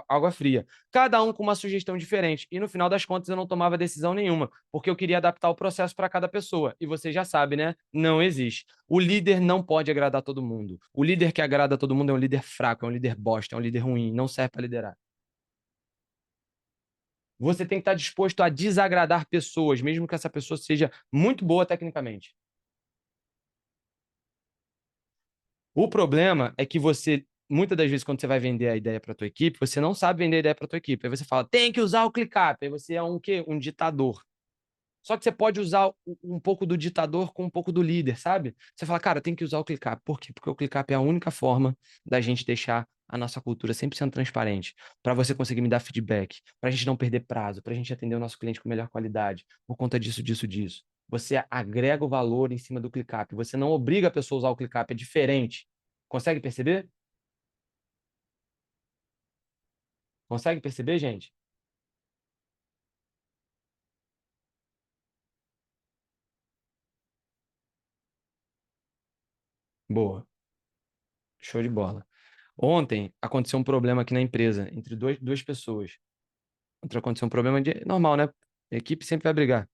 água fria, cada um com uma sugestão diferente. E no final das contas, eu não tomava decisão nenhuma, porque eu queria adaptar o processo para cada pessoa. E você já sabe, né? Não existe. O líder não pode agradar todo mundo. O líder que agrada todo mundo é um líder fraco, é um líder bosta, é um líder ruim, não serve para liderar. Você tem que estar disposto a desagradar pessoas, mesmo que essa pessoa seja muito boa tecnicamente. O problema é que você, muitas das vezes, quando você vai vender a ideia para a tua equipe, você não sabe vender a ideia para a tua equipe. Aí você fala, tem que usar o ClickUp. Aí você é um quê? Um ditador. Só que você pode usar um pouco do ditador com um pouco do líder, sabe? Você fala, cara, tem que usar o ClickUp. Por quê? Porque o ClickUp é a única forma da gente deixar a nossa cultura 100% transparente, para você conseguir me dar feedback, para a gente não perder prazo, para a gente atender o nosso cliente com melhor qualidade, por conta disso, disso, disso. Você agrega o valor em cima do ClickUp. Você não obriga a pessoa a usar o ClickUp, é diferente. Consegue perceber? Consegue perceber, gente? Boa. Show de bola. Ontem aconteceu um problema aqui na empresa, entre duas pessoas. Ontem aconteceu um problema de... normal, né? A equipe sempre vai brigar,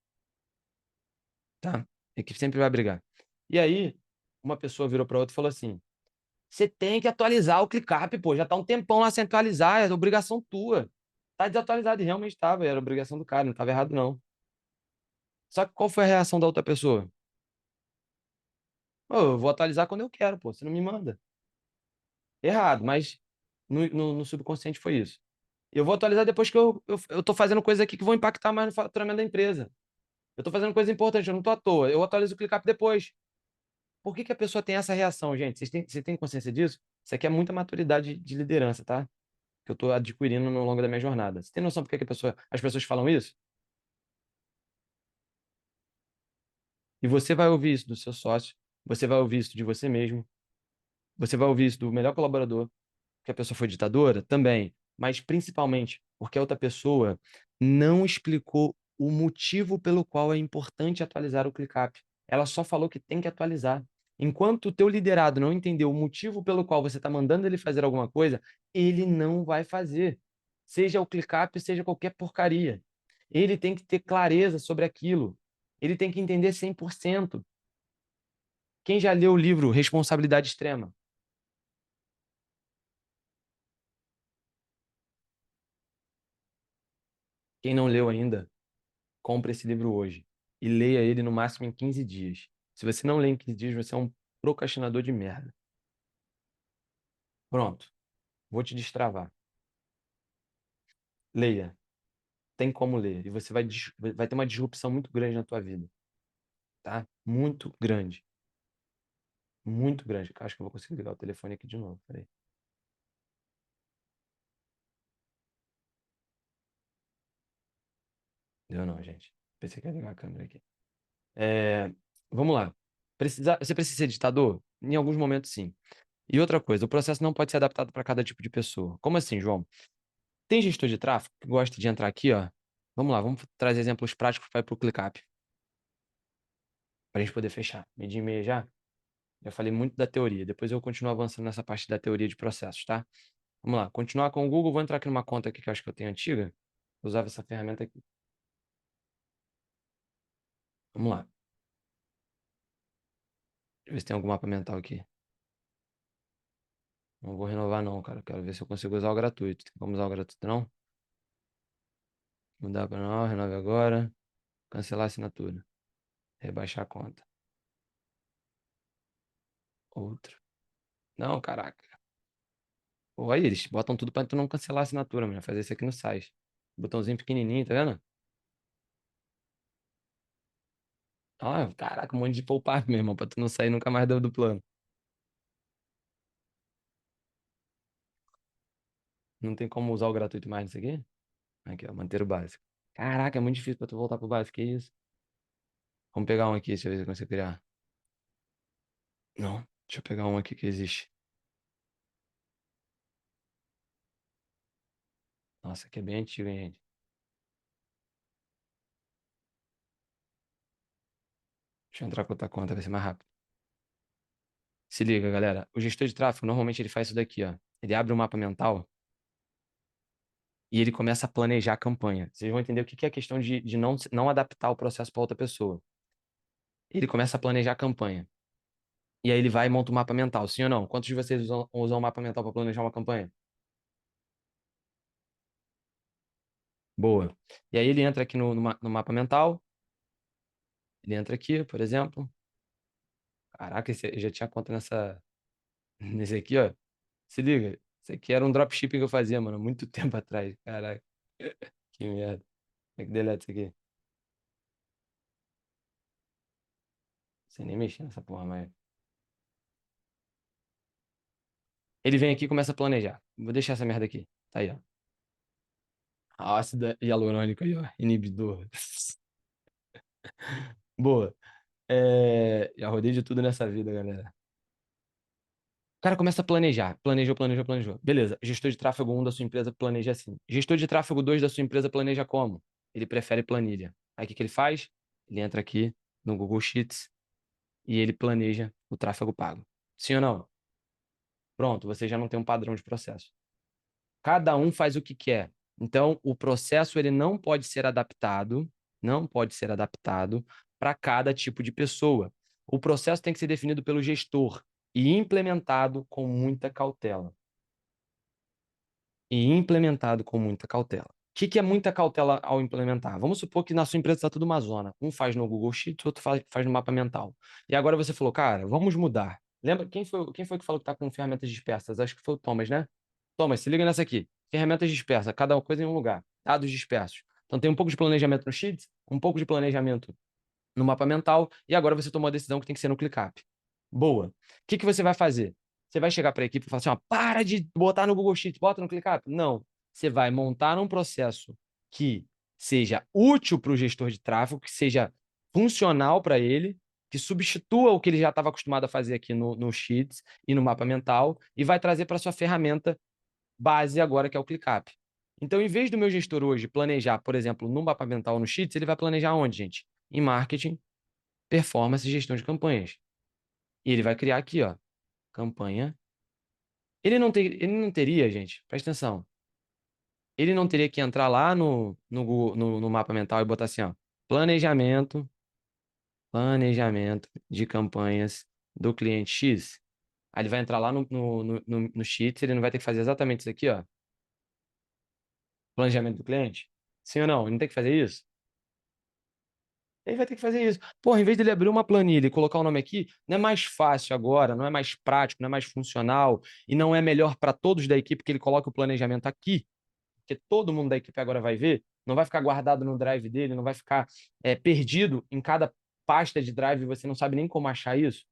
tá? A equipe sempre vai brigar. E aí, uma pessoa virou para outra e falou assim: você tem que atualizar o ClickUp, pô. Já tá um tempão lá sem atualizar, é obrigação tua. Tá desatualizado, e realmente estava, era obrigação do cara, não estava errado, não. Só que qual foi a reação da outra pessoa? Ô, eu vou atualizar quando eu quero, pô. Você não me manda. Errado, mas no subconsciente foi isso. Eu vou atualizar depois que eu tô fazendo coisas aqui que vão impactar mais no faturamento da empresa. Eu tô fazendo coisa importante, eu não tô à toa. Eu atualizo o ClickUp depois. Por que que a pessoa tem essa reação, gente? Vocês têm consciência disso? Isso aqui é muita maturidade de liderança, tá? Que eu tô adquirindo no longo da minha jornada. Você tem noção por que que as pessoas falam isso? E você vai ouvir isso do seu sócio, você vai ouvir isso de você mesmo, você vai ouvir isso do melhor colaborador, que a pessoa foi ditadora? Também. Mas principalmente porque a outra pessoa não explicou o motivo pelo qual é importante atualizar o ClickUp. Ela só falou que tem que atualizar. Enquanto o teu liderado não entendeu o motivo pelo qual você está mandando ele fazer alguma coisa, ele não vai fazer. Seja o ClickUp, seja qualquer porcaria. Ele tem que ter clareza sobre aquilo. Ele tem que entender 100%. Quem já leu o livro Responsabilidade Extrema? Quem não leu ainda, compre esse livro hoje e leia ele no máximo em 15 dias. Se você não lê em 15 dias, você é um procrastinador de merda. Pronto, vou te destravar. Leia, tem como ler e você vai ter uma disrupção muito grande na tua vida, tá? Muito grande, muito grande. Acho que eu vou conseguir ligar o telefone aqui de novo. Peraí. Deu não, gente. Pensei que ia ligar a câmera aqui. É, vamos lá. Você precisa ser ditador? Em alguns momentos, sim. E outra coisa, o processo não pode ser adaptado para cada tipo de pessoa. Como assim, João? Tem gestor de tráfego que gosta de entrar aqui, ó. Vamos lá, vamos trazer exemplos práticos para o ClickUp, para a gente poder fechar. Meio-dia e meia já? Já falei muito da teoria. Depois eu continuo avançando nessa parte da teoria de processos, tá? Vamos lá, continuar com o Google. Vou entrar aqui numa conta aqui que eu acho que eu tenho antiga. Eu usava essa ferramenta aqui. Vamos lá. Deixa eu ver se tem algum mapa mental aqui. Não vou renovar não, cara. Quero ver se eu consigo usar o gratuito. Tem como usar o gratuito, não? Mudar para não, renove agora. Cancelar a assinatura. Rebaixar a conta. Outro. Não, caraca. Pô, aí eles botam tudo pra tu não cancelar a assinatura, mano. Fazer isso aqui no site. Botãozinho pequenininho, tá vendo? Ah, caraca, um monte de poupar, meu irmão, pra tu não sair nunca mais do plano. Não tem como usar o gratuito mais nisso aqui? Aqui, ó, manter o básico. Caraca, é muito difícil pra tu voltar pro básico, que isso? Vamos pegar um aqui, deixa eu ver se eu consigo criar. Não, deixa eu pegar um aqui que existe. Nossa, aqui é bem antigo, hein, gente? Deixa eu entrar com outra conta, vai ser mais rápido. Se liga, galera. O gestor de tráfego, normalmente ele faz isso daqui, ó. Ele abre um mapa mental e ele começa a planejar a campanha. Vocês vão entender o que que é a questão de não adaptar o processo para outra pessoa. Ele começa a planejar a campanha. E aí ele vai e monta um mapa mental, sim ou não? Quantos de vocês usam um mapa mental para planejar uma campanha? Boa. E aí ele entra aqui no mapa mental, ele entra aqui, por exemplo. Caraca, eu já tinha conta nesse aqui, ó. Se liga, isso aqui era um dropshipping que eu fazia, mano, muito tempo atrás. Caraca, que merda. Como é que deleta isso aqui? Sem nem mexer nessa porra, mas. Ele vem aqui e começa a planejar. Vou deixar essa merda aqui. Tá aí, ó. Ácido hialurônico aí, ó. Inibidor. Boa. Já rodei de tudo nessa vida, galera. O cara começa a planejar. Planejou, planejou, planejou. Beleza. Gestor de tráfego 1 da sua empresa planeja assim. Gestor de tráfego 2 da sua empresa planeja como? Ele prefere planilha. Aí o que que ele faz? Ele entra aqui no Google Sheets e ele planeja o tráfego pago. Sim ou não? Pronto, você já não tem um padrão de processo. Cada um faz o que quer. Então, o processo ele não pode ser adaptado para cada tipo de pessoa. O processo tem que ser definido pelo gestor e implementado com muita cautela. O que que é muita cautela ao implementar? Vamos supor que na sua empresa está tudo uma zona. Um faz no Google Sheets, outro faz no mapa mental. E agora você falou, cara, vamos mudar. Lembra quem foi que falou que está com ferramentas dispersas? Acho que foi o Thomas, né? Thomas, se liga nessa aqui. Ferramentas dispersas, cada coisa em um lugar. Dados dispersos. Então tem um pouco de planejamento no Sheets, um pouco de planejamento no mapa mental, e agora você tomou a decisão que tem que ser no ClickUp. Boa. O que que você vai fazer? Você vai chegar para a equipe e falar assim: ó, para de botar no Google Sheets, bota no ClickUp. Não. Você vai montar um processo que seja útil para o gestor de tráfego, que seja funcional para ele, que substitua o que ele já estava acostumado a fazer aqui no Sheets e no mapa mental, e vai trazer para sua ferramenta base agora, que é o ClickUp. Então, em vez do meu gestor hoje planejar, por exemplo, no mapa mental no Sheets, ele vai planejar onde, gente? Em marketing, performance e gestão de campanhas. E ele vai criar aqui, ó, campanha. Ele não teria, gente, presta atenção. Ele não teria que entrar lá no mapa mental e botar assim, ó, planejamento, planejamento de campanhas do cliente X. Aí ele vai entrar lá no Sheets, ele não vai ter que fazer exatamente isso aqui, ó, planejamento do cliente. Sim ou não? Ele não tem que fazer isso? Ele vai ter que fazer isso. Porra, em vez dele abrir uma planilha e colocar o nome aqui, não é mais fácil agora, não é mais prático, não é mais funcional e não é melhor para todos da equipe que ele coloque o planejamento aqui, porque todo mundo da equipe agora vai ver, não vai ficar guardado no drive dele, não vai ficar perdido em cada pasta de drive e você não sabe nem como achar isso.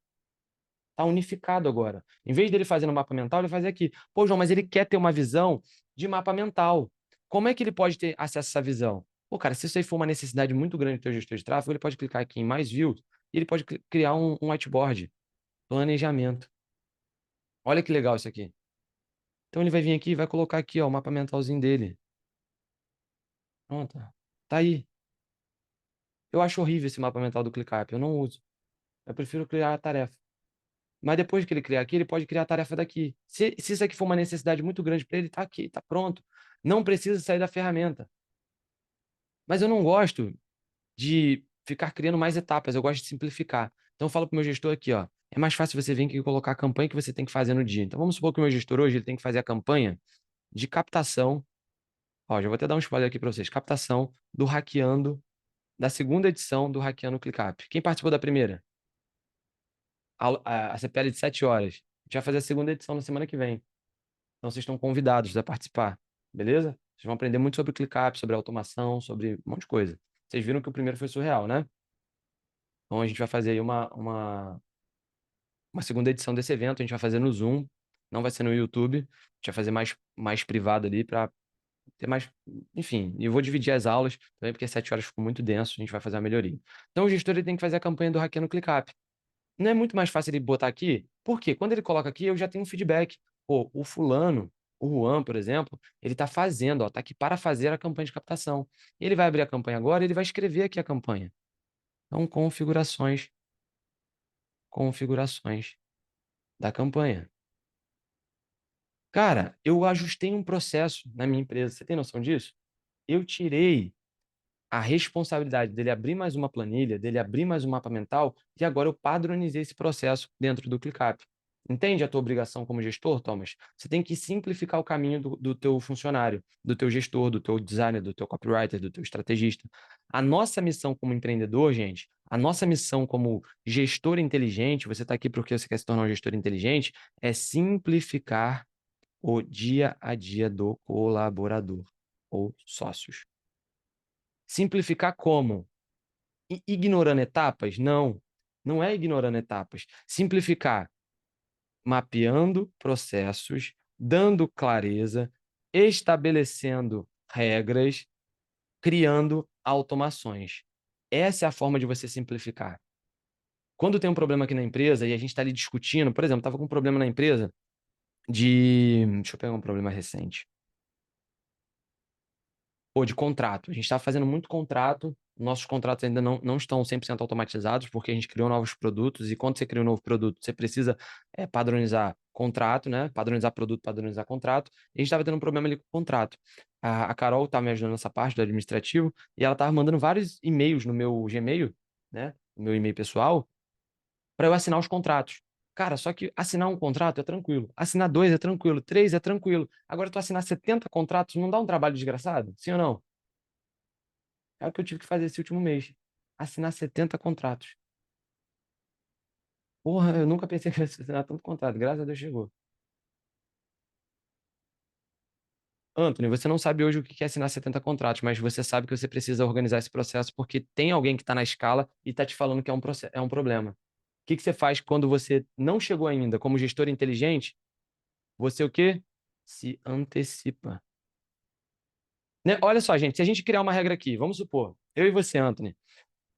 Tá unificado agora. Em vez dele fazer no mapa mental, ele faz aqui. Pô, João, mas ele quer ter uma visão de mapa mental. Como é que ele pode ter acesso a essa visão? Pô, cara, se isso aí for uma necessidade muito grande do teu gestor de tráfego, ele pode clicar aqui em mais views e ele pode criar um whiteboard, planejamento. Olha que legal isso aqui. Então ele vai vir aqui e vai colocar aqui, ó, o mapa mentalzinho dele. Pronto. Tá aí. Eu acho horrível esse mapa mental do ClickUp, eu não uso. Eu prefiro criar a tarefa. Mas depois que ele criar aqui, ele pode criar a tarefa daqui. Se isso aqui for uma necessidade muito grande para ele, tá aqui, tá pronto. Não precisa sair da ferramenta. Mas eu não gosto de ficar criando mais etapas, eu gosto de simplificar. Então eu falo para o meu gestor aqui, ó, é mais fácil você vir aqui e colocar a campanha que você tem que fazer no dia. Então vamos supor que o meu gestor hoje ele tem que fazer a campanha de captação. Ó, já vou até dar um spoiler aqui para vocês. Captação do Hackeando, da segunda edição do Hackeando ClickUp. Quem participou da primeira? A CPL de 7 horas. A gente vai fazer a segunda edição na semana que vem. Então, vocês estão convidados a participar, beleza? Vocês vão aprender muito sobre ClickUp, sobre automação, sobre um monte de coisa. Vocês viram que o primeiro foi surreal, né? Então, a gente vai fazer aí uma segunda edição desse evento, a gente vai fazer no Zoom. Não vai ser no YouTube. A gente vai fazer mais privado ali para ter mais. Enfim, e eu vou dividir as aulas também, porque 7 horas ficou muito denso, a gente vai fazer a melhoria. Então, o gestor ele tem que fazer a campanha do Hackeando ClickUp. Não é muito mais fácil ele botar aqui? Por quê? Quando ele coloca aqui, eu já tenho um feedback. Pô, o fulano, o Juan, por exemplo, ele está fazendo, ó, tá aqui para fazer a campanha de captação. Ele vai abrir a campanha agora, ele vai escrever aqui a campanha. Então, configurações da campanha. Cara, eu ajustei um processo na minha empresa. Você tem noção disso? Eu tirei a responsabilidade dele abrir mais uma planilha, dele abrir mais um mapa mental, e agora eu padronizei esse processo dentro do ClickUp. Entende a tua obrigação como gestor, Thomas? Você tem que simplificar o caminho do teu funcionário, do teu gestor, do teu designer, do teu copywriter, do teu estrategista. A nossa missão como empreendedor, gente, a nossa missão como gestor inteligente, você está aqui porque você quer se tornar um gestor inteligente, é simplificar o dia a dia do colaborador ou sócios. Simplificar como? Ignorando etapas? Não, não é ignorando etapas. Simplificar, mapeando processos, dando clareza, estabelecendo regras, criando automações. Essa é a forma de você simplificar. Quando tem um problema aqui na empresa e a gente está ali discutindo, por exemplo, estava com um problema na empresa de. Deixa eu pegar um problema recente. Ou de contrato. A gente está fazendo muito contrato, nossos contratos ainda não estão 100% automatizados, porque a gente criou novos produtos, e quando você cria um novo produto, você precisa padronizar contrato, né? Padronizar produto, padronizar contrato. E a gente estava tendo um problema ali com o contrato. A Carol estava me ajudando nessa parte do administrativo, e ela estava mandando vários e-mails no meu Gmail, né? No meu e-mail pessoal, para eu assinar os contratos. Cara, só que assinar um contrato é tranquilo. Assinar dois é tranquilo. Três é tranquilo. Agora, tu assinar 70 contratos não dá um trabalho desgraçado? Sim ou não? É o que eu tive que fazer esse último mês. Assinar 70 contratos. Porra, eu nunca pensei que ia assinar tanto contrato. Graças a Deus chegou. Anthony, você não sabe hoje o que é assinar 70 contratos, mas você sabe que você precisa organizar esse processo porque tem alguém que está na escala e está te falando que é um problema. O que você faz quando você não chegou ainda como gestor inteligente? Você o quê? Se antecipa. Né? Olha só, gente, se a gente criar uma regra aqui, vamos supor, eu e você, Anthony,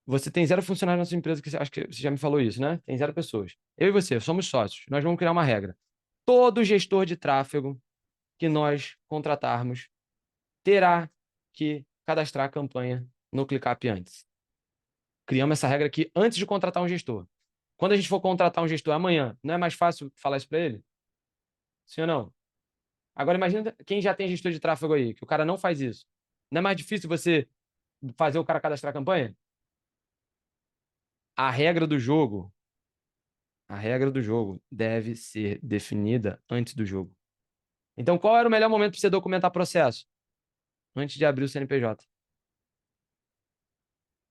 você tem 0 funcionários na sua empresa, que acho que você já me falou isso, né? Tem 0 pessoas. Eu e você somos sócios. Nós vamos criar uma regra. Todo gestor de tráfego que nós contratarmos terá que cadastrar a campanha no ClickUp antes. Criamos essa regra aqui antes de contratar um gestor. Quando a gente for contratar um gestor amanhã, não é mais fácil falar isso para ele? Sim ou não? Agora imagina quem já tem gestor de tráfego aí, que o cara não faz isso. Não é mais difícil você fazer o cara cadastrar a campanha? A regra do jogo, a regra do jogo deve ser definida antes do jogo. Então, qual era o melhor momento para você documentar processo? Antes de abrir o CNPJ.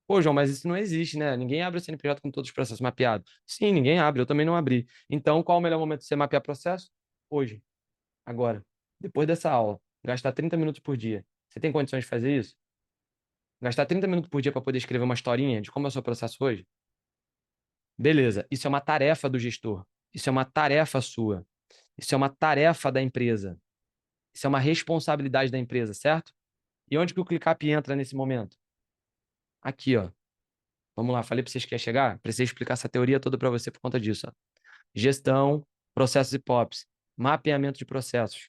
Pô, João, mas isso não existe, né? Ninguém abre o CNPJ com todos os processos mapeados. Sim, ninguém abre, eu também não abri. Então, qual o melhor momento de você mapear processo? Hoje, agora, depois dessa aula. Gastar 30 minutos por dia. Você tem condições de fazer isso? Gastar 30 minutos por dia para poder escrever uma historinha de como é o seu processo hoje? Beleza, isso é uma tarefa do gestor. Isso é uma tarefa sua. Isso é uma tarefa da empresa. Isso é uma responsabilidade da empresa, certo? E onde que o ClickUp entra nesse momento? Aqui, ó. Vamos lá, falei para vocês que ia chegar? Precisei explicar essa teoria toda para você por conta disso. Ó. Gestão, processos e POPs, mapeamento de processos.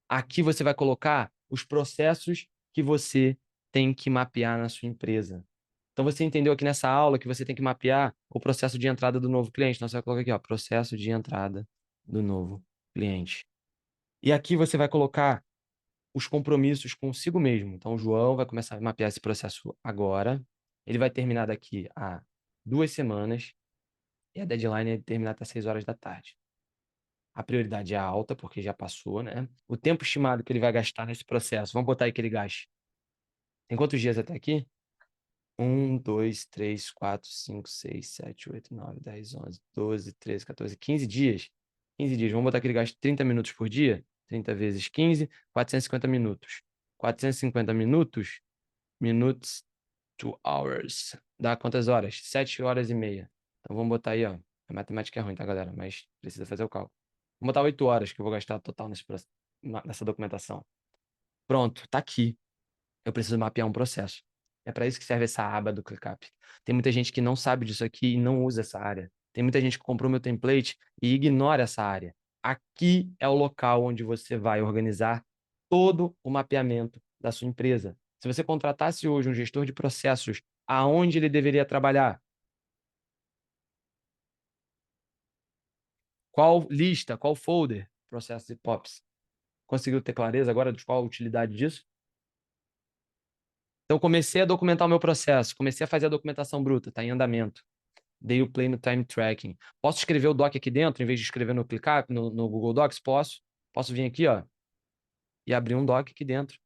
Aqui você vai colocar os processos que você tem que mapear na sua empresa. Então você entendeu aqui nessa aula que você tem que mapear o processo de entrada do novo cliente. Então você vai colocar aqui, ó, processo de entrada do novo cliente. E aqui você vai colocar os compromissos consigo mesmo. Então, o João vai começar a mapear esse processo agora. Ele vai terminar daqui a 2 semanas. E a deadline é terminar até 6 horas da tarde. A prioridade é alta, porque já passou, né? O tempo estimado que ele vai gastar nesse processo, vamos botar aí que ele gaste. Tem quantos dias até aqui? 1, 2, 3, 4, 5, 6, 7, 8, 9, 10, 11, 12, 13, 14, 15 dias. 15 dias. Vamos botar que ele gaste 30 minutos por dia. 30 vezes 15, 450 minutos. 450 minutos, minutes to hours. Dá quantas horas? 7 horas e meia. Então vamos botar aí, ó. A matemática é ruim, tá, galera? Mas precisa fazer o cálculo. Vou botar 8 horas que eu vou gastar total nessa documentação. Pronto, tá aqui. Eu preciso mapear um processo. É para isso que serve essa aba do ClickUp. Tem muita gente que não sabe disso aqui e não usa essa área. Tem muita gente que comprou meu template e ignora essa área. Aqui é o local onde você vai organizar todo o mapeamento da sua empresa. Se você contratasse hoje um gestor de processos, aonde ele deveria trabalhar? Qual lista, qual folder? Processos e POPs. Conseguiu ter clareza agora de qual a utilidade disso? Então, comecei a documentar o meu processo, comecei a fazer a documentação bruta, está em andamento. Dei o play no time tracking. Posso escrever o doc aqui dentro, em vez de escrever no ClickUp, no Google Docs? Posso. Posso vir aqui, ó, e abrir um doc aqui dentro.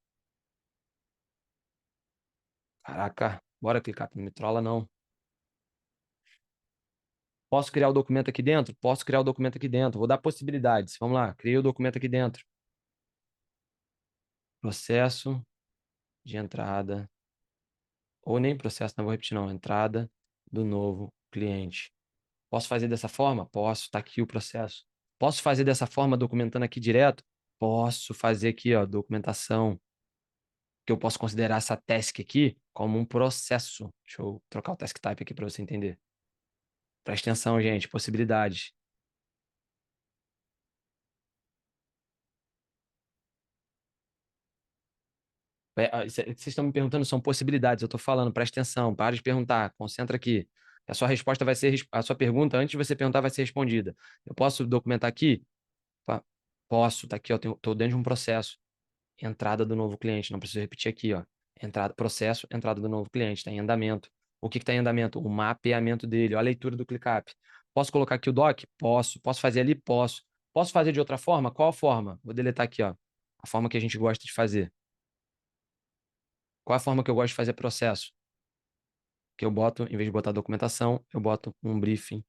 Caraca, bora ClickUp, não me trola não. Posso criar o documento aqui dentro? Posso criar o documento aqui dentro. Vou dar possibilidades. Vamos lá, criei o documento aqui dentro. Processo de entrada, ou nem processo, não vou repetir não, entrada do novo cliente. Posso fazer dessa forma? Posso, tá aqui o processo. Posso fazer dessa forma, documentando aqui direto? Posso fazer aqui, ó, documentação, que eu posso considerar essa task aqui como um processo. Deixa eu trocar o task type aqui para você entender. Presta atenção, gente, possibilidades. Vocês estão me perguntando, são possibilidades. Eu estou falando, presta atenção, para de perguntar, concentra aqui. A sua resposta vai ser, a sua pergunta, antes de você perguntar, vai ser respondida. Eu posso documentar aqui? Posso, tá aqui, ó, estou dentro de um processo. Entrada do novo cliente, não preciso repetir aqui, ó. Entrada, processo, entrada do novo cliente, está em andamento. O que está em andamento? O mapeamento dele, ó, a leitura do ClickUp. Posso colocar aqui o doc? Posso. Posso fazer ali? Posso. Posso fazer de outra forma? Qual a forma? Vou deletar aqui, ó. A forma que a gente gosta de fazer. Qual a forma que eu gosto de fazer processo? Que eu boto, em vez de botar documentação, eu boto um briefing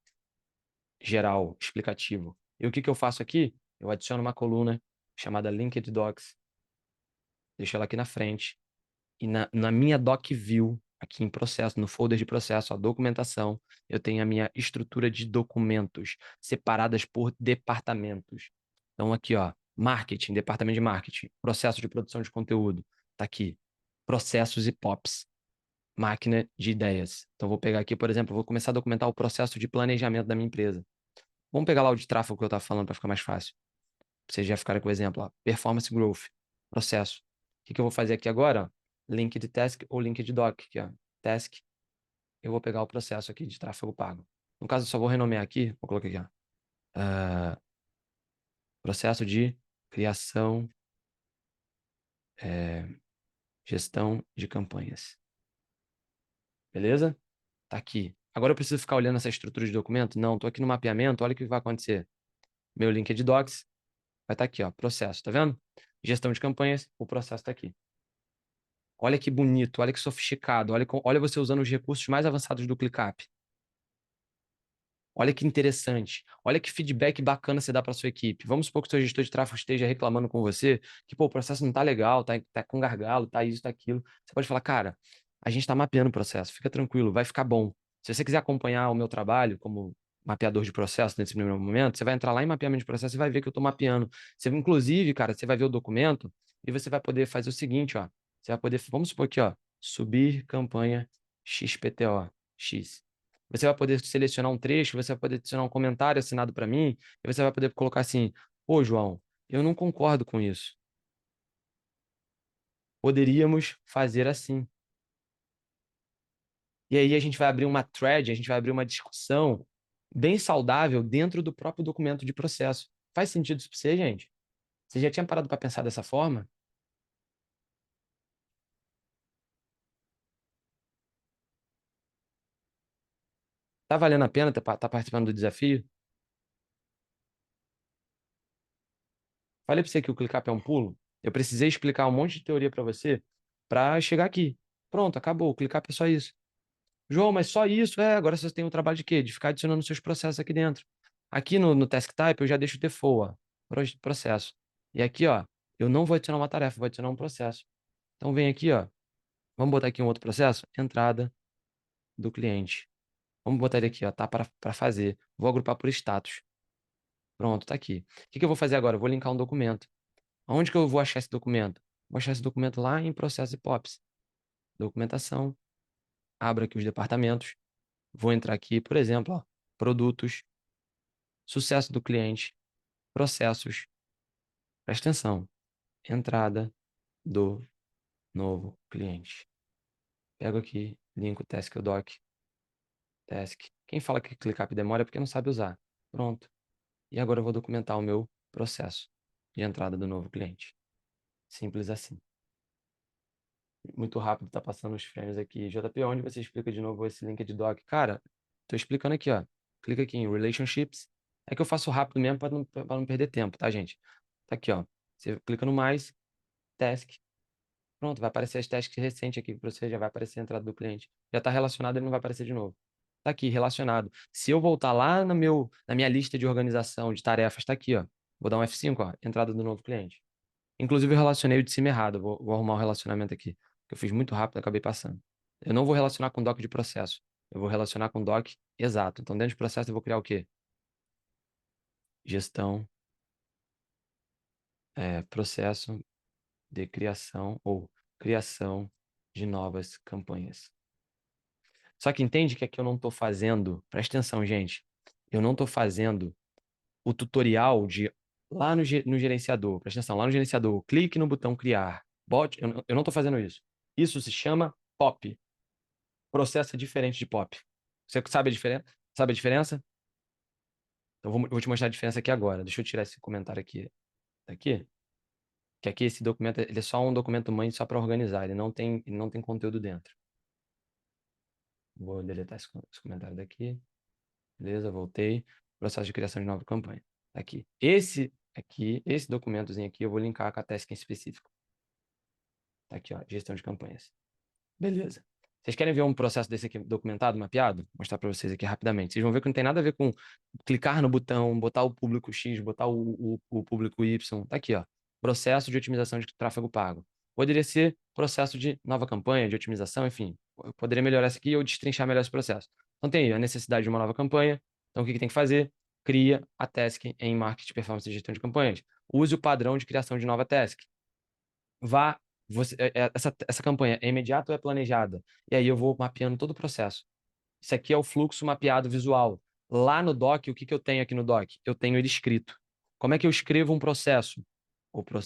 geral, explicativo. E o que eu faço aqui? Eu adiciono uma coluna chamada Linked Docs, deixo ela aqui na frente, e na minha doc view, aqui em processo, no folder de processo, a documentação, eu tenho a minha estrutura de documentos separadas por departamentos. Então, aqui, ó, marketing, departamento de marketing, processo de produção de conteúdo, tá aqui. Processos e POPs, máquina de ideias. Então, vou pegar aqui, por exemplo, vou começar a documentar o processo de planejamento da minha empresa. Vamos pegar lá o de tráfego que eu estava falando para ficar mais fácil. Pra vocês já ficarem com o exemplo, ó. Performance Growth, processo. O que eu vou fazer aqui agora? Link de task ou link de doc, aqui, ó. Task, eu vou pegar o processo aqui de tráfego pago. No caso, eu só vou renomear aqui, vou colocar aqui, ó. Processo de criação, gestão de campanhas. Beleza? Tá aqui. Agora eu preciso ficar olhando essa estrutura de documento? Não, tô aqui no mapeamento, olha o que vai acontecer. Meu link é de docs, vai estar aqui, ó, processo, tá vendo? Gestão de campanhas, o processo está aqui. Olha que bonito, olha que sofisticado, olha você usando os recursos mais avançados do ClickUp. Olha que interessante. Olha que feedback bacana você dá para sua equipe. Vamos supor que o seu gestor de tráfego esteja reclamando com você que pô, o processo não tá legal, tá com gargalo, tá isso, tá aquilo. Você pode falar, cara, a gente está mapeando o processo, fica tranquilo, vai ficar bom. Se você quiser acompanhar o meu trabalho como mapeador de processo nesse primeiro momento, você vai entrar lá em mapeamento de processo e vai ver que eu estou mapeando. Você, inclusive, cara, você vai ver o documento e você vai poder fazer o seguinte, ó. Você vai poder, vamos supor aqui, ó, subir campanha XPTO, X. Você vai poder selecionar um trecho, você vai poder adicionar um comentário assinado para mim, e você vai poder colocar assim: Ô, João, eu não concordo com isso. Poderíamos fazer assim. E aí a gente vai abrir uma thread, a gente vai abrir uma discussão bem saudável dentro do próprio documento de processo. Faz sentido isso para você, gente? Você já tinha parado para pensar dessa forma? Tá valendo a pena tá participando do desafio? Falei para você que o ClickUp é um pulo. Eu precisei explicar um monte de teoria para você para chegar aqui. Pronto, acabou. O ClickUp é só isso. João, mas só isso? É, agora você tem o trabalho de quê? De ficar adicionando seus processos aqui dentro. Aqui no Task Type eu já deixo o default, ó, processo. E aqui, ó, eu não vou adicionar uma tarefa, vou adicionar um processo. Então vem aqui, ó, vamos botar aqui um outro processo? Entrada do cliente. Vamos botar ele aqui, ó, tá para fazer. Vou agrupar por status. Pronto, tá aqui. O que que eu vou fazer agora? Eu vou linkar um documento. Onde que eu vou achar esse documento? Vou achar esse documento lá em processo de POPs. Documentação. Abro aqui os departamentos. Vou entrar aqui, por exemplo, ó, produtos, sucesso do cliente, processos. Presta atenção. Entrada do novo cliente. Pego aqui, linko o task doc, task. Quem fala que ClickUp demora é porque não sabe usar. Pronto. E agora eu vou documentar o meu processo de entrada do novo cliente. Simples assim. Muito rápido, tá passando os frames aqui. JP, onde você explica de novo esse link de doc? Cara, tô explicando aqui, ó. Clica aqui em Relationships. É que eu faço rápido mesmo para não perder tempo, tá, gente? Tá aqui, ó. Você clica no mais, task. Pronto, vai aparecer as tasks recentes aqui para você, já vai aparecer a entrada do cliente. Já está relacionado, ele não vai aparecer de novo. Tá aqui, relacionado. Se eu voltar lá na minha lista de organização de tarefas, tá aqui, ó. Vou dar um F5, ó, entrada do novo cliente. Inclusive, eu relacionei o de cima errado. Vou arrumar o relacionamento aqui. Que eu fiz muito rápido, acabei passando. Eu não vou relacionar com doc de processo. Eu vou relacionar com doc exato. Então, dentro de processo, eu vou criar o quê? Gestão, processo de criação ou criação de novas campanhas. Só que entende que aqui eu não estou fazendo, presta atenção, gente, eu não estou fazendo o tutorial de lá no gerenciador, presta atenção, lá no gerenciador, clique no botão criar, bote, eu não estou fazendo isso. Isso se chama POP, processo diferente de POP. Você sabe a diferença? Sabe a diferença? Então vou te mostrar a diferença aqui agora. Deixa eu tirar esse comentário aqui, daqui, que aqui esse documento, ele é só um documento mãe só para organizar, ele não tem conteúdo dentro. Vou deletar esse comentário daqui. Beleza, voltei. Processo de criação de nova campanha. Tá aqui. Esse documentozinho aqui, eu vou linkar com a task em específico. Tá aqui, ó, gestão de campanhas. Beleza. Vocês querem ver um processo desse aqui documentado, mapeado? Vou mostrar para vocês aqui rapidamente. Vocês vão ver que não tem nada a ver com clicar no botão, botar o público X, botar o público Y. Tá aqui, ó. Processo de otimização de tráfego pago. Poderia ser processo de nova campanha, de otimização, enfim. Eu poderia melhorar isso aqui ou destrinchar melhor esse processo. Então tem aí a necessidade de uma nova campanha. Então o que tem que fazer? Cria a task em marketing, performance e gestão de campanhas. Use o padrão de criação de nova task. Vá essa campanha é imediata ou é planejada? E aí eu vou mapeando todo o processo. Isso aqui é o fluxo mapeado visual. Lá no doc, o que que eu tenho aqui no doc? Eu tenho ele escrito. Como é que eu escrevo um processo?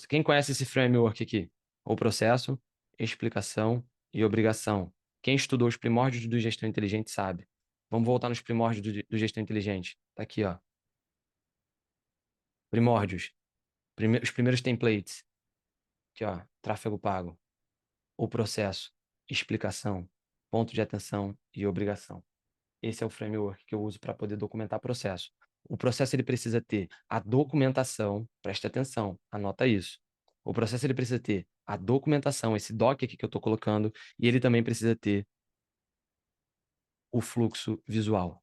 Quem conhece esse framework aqui? O processo, explicação e obrigação. Quem estudou os primórdios do gestão inteligente sabe. Vamos voltar nos primórdios do gestão inteligente. Tá aqui, ó. Primórdios. Os primeiros templates. Aqui, ó. Tráfego pago. O processo, explicação, ponto de atenção e obrigação. Esse é o framework que eu uso para poder documentar processo. O processo ele precisa ter a documentação, preste atenção, anota isso. O processo ele precisa ter a documentação, esse doc aqui que eu estou colocando, e ele também precisa ter o fluxo visual.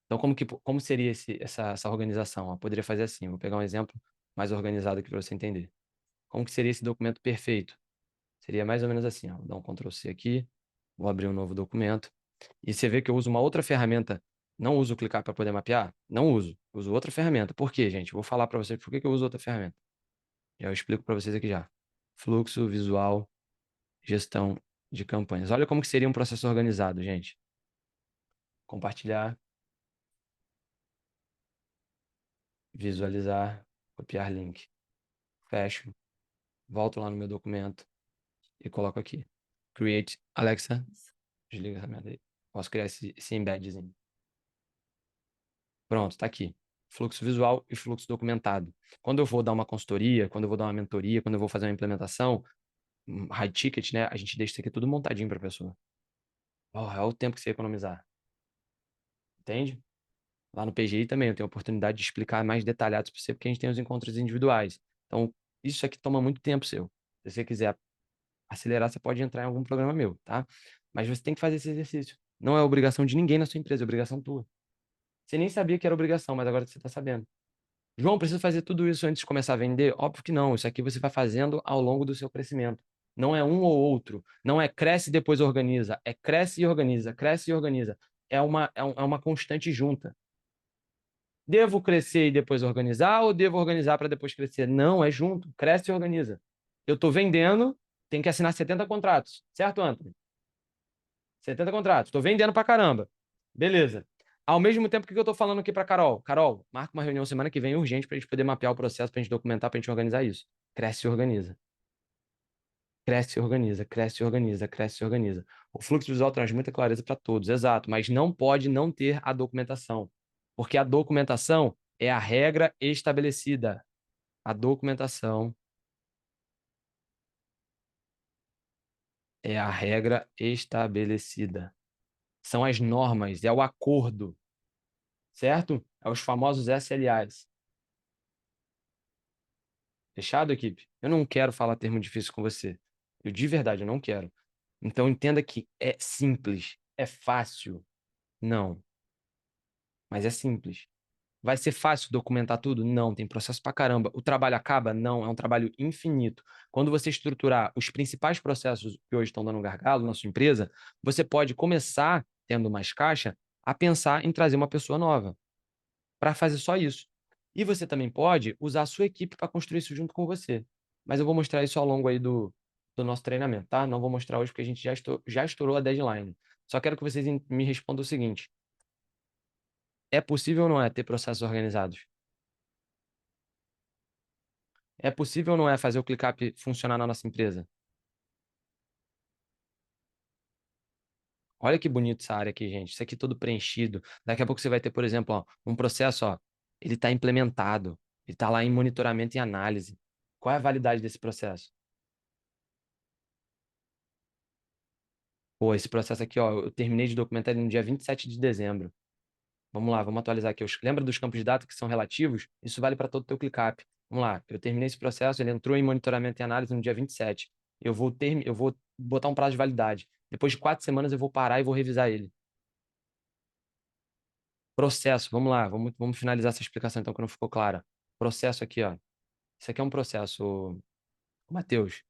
Então, como seria essa organização? Eu poderia fazer assim, vou pegar um exemplo mais organizado aqui para você entender. Como que seria esse documento perfeito? Seria mais ou menos assim, ó. Vou dar um Ctrl C aqui, vou abrir um novo documento. E você vê que eu uso uma outra ferramenta. Não uso o clicar para poder mapear? Não uso. Uso outra ferramenta. Por quê, gente? Vou falar para vocês por que eu uso outra ferramenta. Já eu explico para vocês aqui já. Fluxo visual, gestão de campanhas. Olha como que seria um processo organizado, gente. Compartilhar, visualizar, copiar link. Fecho, volto lá no meu documento e coloco aqui. Create, Alexa, desliga essa merda aí. Posso criar esse embedzinho. Pronto, tá aqui. Fluxo visual e fluxo documentado. Quando eu vou dar uma consultoria, quando eu vou dar uma mentoria, quando eu vou fazer uma implementação, high ticket, né? A gente deixa isso aqui tudo montadinho para a pessoa. Oh, é o tempo que você economizar. Entende? Lá no PGI também eu tenho a oportunidade de explicar mais detalhados para você, porque a gente tem os encontros individuais. Então, isso aqui toma muito tempo seu. Se você quiser acelerar, você pode entrar em algum programa meu, tá? Mas você tem que fazer esse exercício. Não é obrigação de ninguém na sua empresa, é obrigação tua. Você nem sabia que era obrigação, mas agora você está sabendo. João, preciso fazer tudo isso antes de começar a vender? Óbvio que não. Isso aqui você vai fazendo ao longo do seu crescimento. Não é um ou outro. Não é cresce e depois organiza. É cresce e organiza, cresce e organiza. É uma constante junta. Devo crescer e depois organizar ou devo organizar para depois crescer? Não, é junto. Cresce e organiza. Eu estou vendendo, tem que assinar 70 contratos. Certo, Anthony? 70 contratos. Estou vendendo para caramba. Beleza. Ao mesmo tempo, o que eu estou falando aqui para Carol? Carol, marca uma reunião semana que vem urgente para a gente poder mapear o processo, para a gente documentar, para a gente organizar isso. Cresce e organiza. Cresce e organiza, cresce e organiza, cresce e organiza. O fluxo visual traz muita clareza para todos, exato, mas não pode não ter a documentação, porque a documentação é a regra estabelecida. A documentação é a regra estabelecida. São as normas, é o acordo, certo? É os famosos SLAs. Fechado, equipe? Eu não quero falar termo difícil com você. Eu de verdade eu não quero. Então entenda que é simples, é fácil. Não, mas é simples. Vai ser fácil documentar tudo? Não, tem processo pra caramba. O trabalho acaba? Não, é um trabalho infinito. Quando você estruturar os principais processos que hoje estão dando gargalo na sua empresa, você pode começar, tendo mais caixa, a pensar em trazer uma pessoa nova para fazer só isso. E você também pode usar a sua equipe para construir isso junto com você. Mas eu vou mostrar isso ao longo aí do nosso treinamento, tá? Não vou mostrar hoje porque a gente já estourou a deadline. Só quero que vocês me respondam o seguinte: é possível ou não é ter processos organizados? É possível ou não é fazer o ClickUp funcionar na nossa empresa? Olha que bonito essa área aqui, gente. Isso aqui tudo preenchido. Daqui a pouco você vai ter, por exemplo, ó, um processo, ó, ele está implementado, ele está lá em monitoramento e análise. Qual é a validade desse processo? Pô, esse processo aqui, ó, eu terminei de documentar ele no dia 27 de dezembro. Vamos lá, vamos atualizar aqui. Lembra dos campos de dados que são relativos? Isso vale para todo o teu ClickUp. Vamos lá, eu terminei esse processo, ele entrou em monitoramento e análise no dia 27. Eu vou botar um prazo de validade. Depois de 4 semanas eu vou parar e vou revisar ele. Processo, vamos lá, vamos finalizar essa explicação então que não ficou clara. Processo aqui, ó. Isso aqui é um processo, Matheus.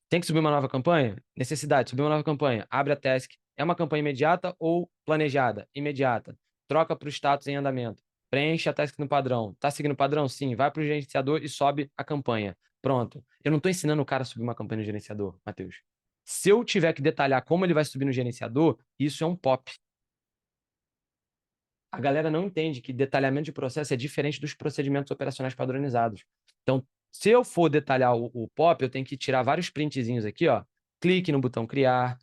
Tem que subir uma nova campanha? Necessidade, subir uma nova campanha. Abre a task. É uma campanha imediata ou planejada? Imediata. Troca para o status em andamento. Preenche a task no padrão. Tá seguindo o padrão? Sim. Vai para o gerenciador e sobe a campanha. Pronto. Eu não estou ensinando o cara a subir uma campanha no gerenciador, Matheus. Se eu tiver que detalhar como ele vai subir no gerenciador, isso é um POP. A galera não entende que detalhamento de processo é diferente dos procedimentos operacionais padronizados. Então, se eu for detalhar o POP, eu tenho que tirar vários printzinhos aqui, ó. Clique no botão criar.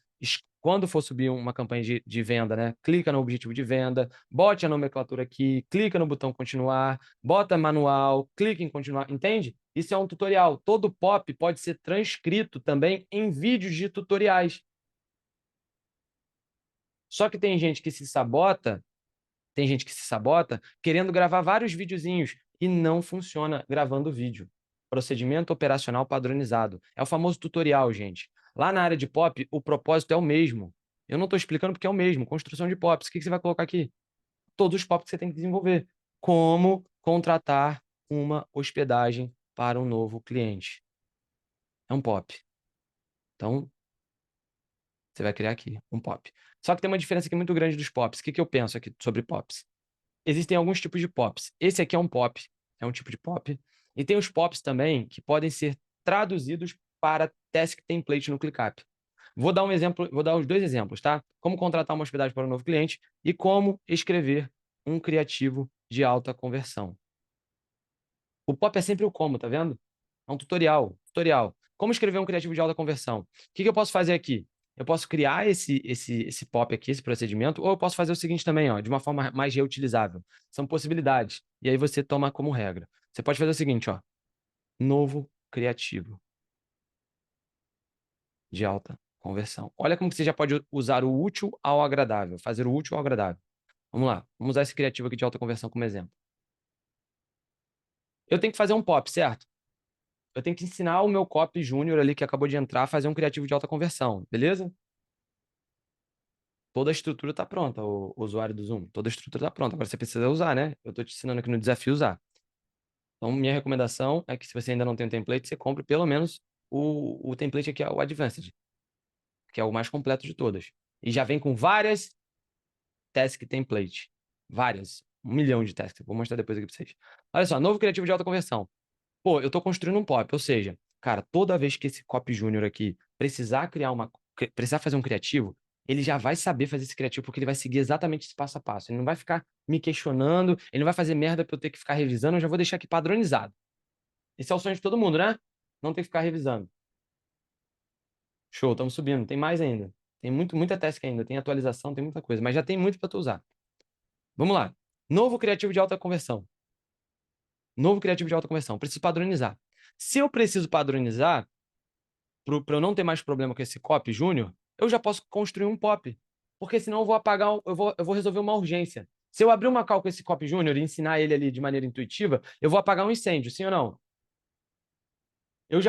Quando for subir uma campanha de venda, né? Clica no objetivo de venda, bote a nomenclatura aqui, clica no botão continuar, bota manual, clica em continuar, entende? Isso é um tutorial. Todo POP pode ser transcrito também em vídeos de tutoriais. Só que tem gente que se sabota querendo gravar vários videozinhos e não funciona gravando vídeo. Procedimento operacional padronizado. É o famoso tutorial, gente. Lá na área de POP, o propósito é o mesmo. Eu não estou explicando porque é o mesmo. Construção de POPs. O que você vai colocar aqui? Todos os POPs que você tem que desenvolver. Como contratar uma hospedagem para um novo cliente. É um POP. Então, você vai criar aqui um POP. Só que tem uma diferença aqui muito grande dos POPs. O que eu penso aqui sobre POPs? Existem alguns tipos de pops. Esse aqui é um pop, é um tipo de pop. E tem os pops também que podem ser traduzidos para task template no ClickUp. Vou dar um exemplo, vou dar os dois exemplos, tá? Como contratar uma hospedagem para um novo cliente e como escrever um criativo de alta conversão. O pop é sempre o como, tá vendo? É um tutorial. Como escrever um criativo de alta conversão? O que eu posso fazer aqui? Eu posso criar esse pop aqui, esse procedimento, ou eu posso fazer o seguinte também, ó, de uma forma mais reutilizável. São possibilidades. E aí você toma como regra. Você pode fazer o seguinte, ó, novo criativo de alta conversão. Olha como que você já pode usar o útil ao agradável, fazer o útil ao agradável. Vamos lá, vamos usar esse criativo aqui de alta conversão como exemplo. Eu tenho que fazer um pop, certo? Eu tenho que ensinar o meu copy júnior ali que acabou de entrar a fazer um criativo de alta conversão, beleza? Toda a estrutura está pronta, o usuário do Zoom. Toda a estrutura está pronta. Agora você precisa usar, né? Eu estou te ensinando aqui no desafio usar. Então, minha recomendação é que se você ainda não tem um template, você compre pelo menos o template aqui, é o Advanced, que é o mais completo de todas. E já vem com várias task template. Várias. 1 milhão de tasks. Vou mostrar depois aqui para vocês. Olha só, novo criativo de alta conversão. Pô, eu estou construindo um POP, ou seja, cara, toda vez que esse copy júnior aqui precisar fazer um criativo, ele já vai saber fazer esse criativo, porque ele vai seguir exatamente esse passo a passo. Ele não vai ficar me questionando, ele não vai fazer merda para eu ter que ficar revisando, eu já vou deixar aqui padronizado. Esse é o sonho de todo mundo, né? Não ter que ficar revisando. Show, estamos subindo. Tem mais ainda. Tem muita task ainda, tem atualização, tem muita coisa, mas já tem muito para tu usar. Vamos lá. Novo criativo de alta conversão. Novo criativo de alta conversão. Preciso padronizar. Se eu preciso padronizar, para eu não ter mais problema com esse copy júnior, eu já posso construir um pop. Porque senão eu vou apagar, eu vou resolver uma urgência. Se eu abrir uma call com esse copy júnior e ensinar ele ali de maneira intuitiva, eu vou apagar um incêndio, sim ou não? Eu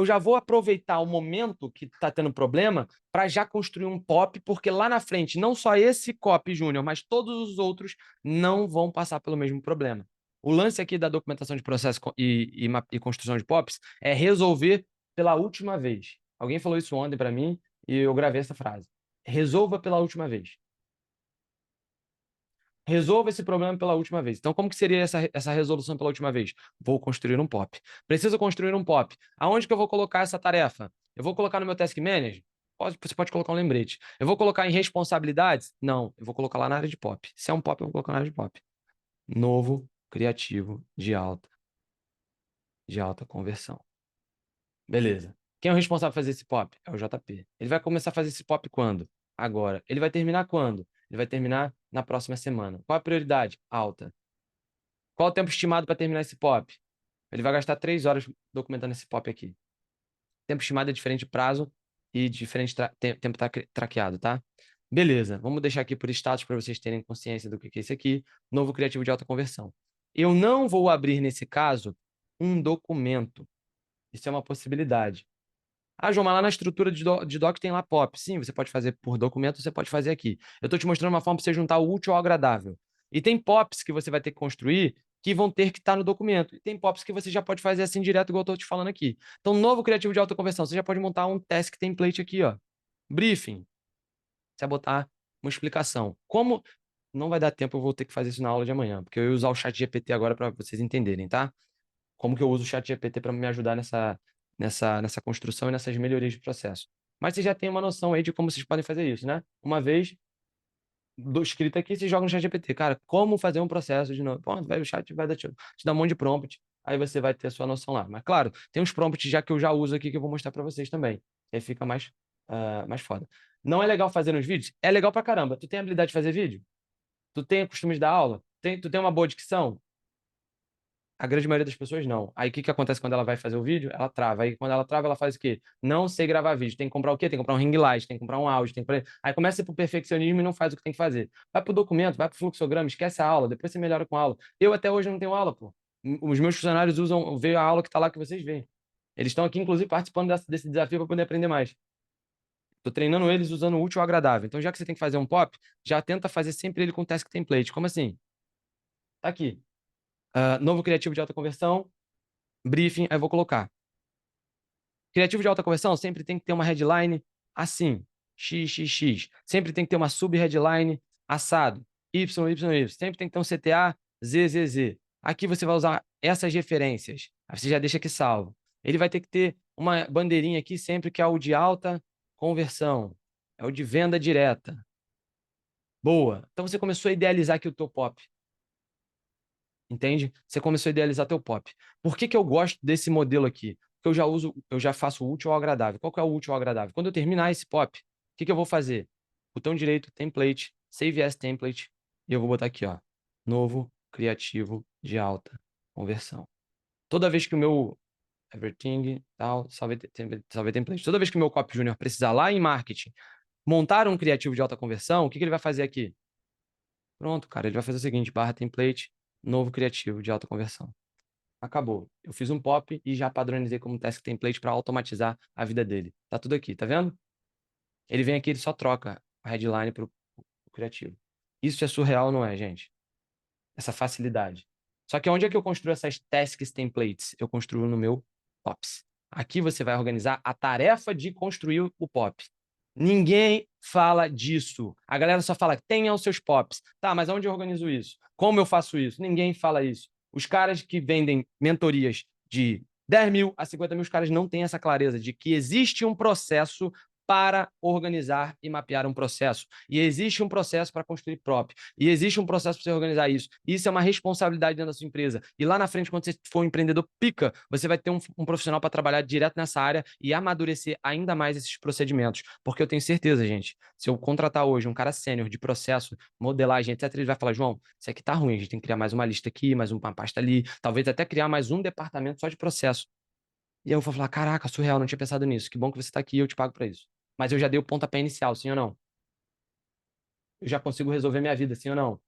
já vou aproveitar o momento que está tendo problema para já construir um pop, porque lá na frente, não só esse copy júnior, mas todos os outros não vão passar pelo mesmo problema. O lance aqui da documentação de processo e construção de POPs é resolver pela última vez. Alguém falou isso ontem para mim e eu gravei essa frase. Resolva pela última vez. Resolva esse problema pela última vez. Então, como que seria essa resolução pela última vez? Vou construir um POP. Preciso construir um POP. Aonde que eu vou colocar essa tarefa? Eu vou colocar no meu Task Manager? Você pode colocar um lembrete. Eu vou colocar em responsabilidades? Não, eu vou colocar lá na área de POP. Se é um POP, eu vou colocar na área de POP. Novo criativo de alta conversão. Beleza. Quem é o responsável por fazer esse POP? É o JP. Ele vai começar a fazer esse POP quando? Agora. Ele vai terminar quando? Ele vai terminar na próxima semana. Qual a prioridade? Alta. Qual o tempo estimado para terminar esse POP? Ele vai gastar 3 horas documentando esse POP aqui. Tempo estimado é diferente de prazo e diferente tempo traqueado, tá? Beleza, vamos deixar aqui por status para vocês terem consciência do que é esse aqui. Novo criativo de alta conversão. Eu não vou abrir, nesse caso, um documento. Isso é uma possibilidade. Ah, João, mas lá na estrutura de doc tem lá POP. Sim, você pode fazer por documento, você pode fazer aqui. Eu estou te mostrando uma forma para você juntar o útil ao agradável. E tem POPs que você vai ter que construir que vão ter que estar no documento. E tem POPs que você já pode fazer assim direto, igual eu estou te falando aqui. Então, novo criativo de alta conversão, você já pode montar um task template aqui, ó. Briefing. Você vai botar uma explicação. Como não vai dar tempo, eu vou ter que fazer isso na aula de amanhã, porque eu ia usar o chat GPT agora para vocês entenderem, tá? Como que eu uso o chat GPT para me ajudar nessa construção e nessas melhorias de processo. Mas vocês já têm uma noção aí de como vocês podem fazer isso, né? Uma vez escrito aqui, você joga no chat GPT. Cara, como fazer um processo de novo? Pronto, vai, o chat vai te dar um monte de prompt, aí você vai ter a sua noção lá. Mas, claro, tem uns prompts já que eu já uso aqui que eu vou mostrar para vocês também. Aí fica mais foda. Não é legal fazer nos vídeos? É legal pra caramba. Tu tem habilidade de fazer vídeo? Tu tem costume de dar aula? Tu tem uma boa dicção? A grande maioria das pessoas não. Aí o que acontece quando ela vai fazer o vídeo? Ela trava. Aí quando ela trava, ela faz o quê? Não sei gravar vídeo. Tem que comprar o quê? Tem que comprar um ring light, tem que comprar um áudio, tem que... Aí começa a ir pro perfeccionismo e não faz o que tem que fazer. Vai pro documento, vai pro fluxograma, esquece a aula, depois você melhora com a aula. Eu até hoje não tenho aula, pô. Os meus funcionários veem a aula que tá lá que vocês veem. Eles estão aqui, inclusive, participando desse desafio para poder aprender mais. Tô treinando eles usando o útil ao agradável. Então, já que você tem que fazer um pop, já tenta fazer sempre ele com task template. Como assim? Tá aqui. Novo criativo de alta conversão, briefing, aí eu vou colocar. Criativo de alta conversão sempre tem que ter uma headline assim, XXX. Sempre tem que ter uma sub-headline assado, YYY. Sempre tem que ter um CTA ZZZ. Aqui você vai usar essas referências. Aí você já deixa aqui salvo. Ele vai ter que ter uma bandeirinha aqui sempre que é o de alta conversão. É o de venda direta. Boa. Então você começou a idealizar aqui o teu pop. Entende? Você começou a idealizar teu pop. Por que eu gosto desse modelo aqui? Porque eu já faço o útil ao agradável. Qual que é o útil ao agradável? Quando eu terminar esse pop, o que eu vou fazer? Botão direito, template, save as template, e eu vou botar aqui, ó, novo criativo de alta conversão. Toda vez que o meu everything, tal, salve template. Toda vez que o meu copy júnior precisar lá em marketing montar um criativo de alta conversão, o que ele vai fazer aqui? Pronto, cara, ele vai fazer o seguinte, barra template, novo criativo de alta conversão. Acabou. Eu fiz um pop e já padronizei como task template para automatizar a vida dele. Tá tudo aqui, tá vendo? Ele vem aqui, ele só troca a headline para o criativo. Isso é surreal, não é, gente? Essa facilidade. Só que onde é que eu construo essas tasks templates? Eu construo no meu POPs. Aqui você vai organizar a tarefa de construir o POP. Ninguém fala disso. A galera só fala, tenha os seus POPs. Tá, mas onde eu organizo isso? Como eu faço isso? Ninguém fala isso. Os caras que vendem mentorias de 10 mil a 50 mil, os caras não têm essa clareza de que existe um processo para organizar e mapear um processo. E existe um processo para construir próprio. E existe um processo para você organizar isso. Isso é uma responsabilidade dentro da sua empresa. E lá na frente, quando você for um empreendedor pica, você vai ter um profissional para trabalhar direto nessa área e amadurecer ainda mais esses procedimentos. Porque eu tenho certeza, gente, se eu contratar hoje um cara sênior de processo, modelagem, etc., ele vai falar, João, isso aqui tá ruim, a gente tem que criar mais uma lista aqui, mais uma pasta ali, talvez até criar mais um departamento só de processo. E aí eu vou falar, caraca, surreal, não tinha pensado nisso. Que bom que você está aqui e eu te pago para isso. Mas eu já dei o pontapé inicial, sim ou não? Eu já consigo resolver minha vida, sim ou não?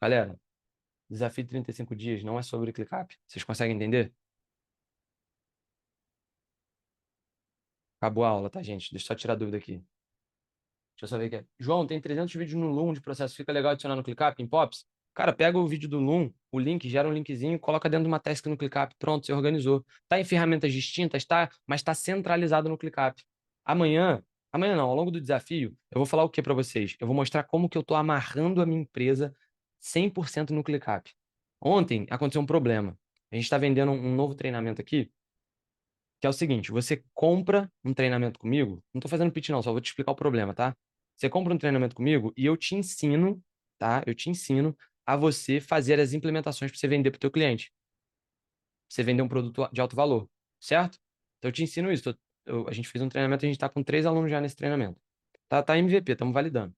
Galera, desafio de 35 dias não é sobre ClickUp. Vocês conseguem entender? Acabou a aula, tá, gente? Deixa eu só tirar a dúvida aqui. Deixa eu só ver aqui. João, tem 300 vídeos no Loom de processo. Fica legal adicionar no ClickUp, em Pops? Cara, pega o vídeo do Loom, o link, gera um linkzinho, coloca dentro de uma task no ClickUp. Pronto, você organizou. Tá em ferramentas distintas, tá? Mas tá centralizado no ClickUp. Amanhã não, ao longo do desafio, eu vou falar o que para vocês? Eu vou mostrar como que eu tô amarrando a minha empresa 100% no ClickUp. Ontem aconteceu um problema. A gente está vendendo um novo treinamento aqui, que é o seguinte: você compra um treinamento comigo, não estou fazendo pitch não, só vou te explicar o problema, tá? Você compra um treinamento comigo e eu te ensino, tá? Eu te ensino a você fazer as implementações para você vender para o teu cliente. Pra você vender um produto de alto valor, certo? Então eu te ensino isso. A gente fez um treinamento, a gente está com 3 alunos já nesse treinamento. Tá MVP, estamos validando.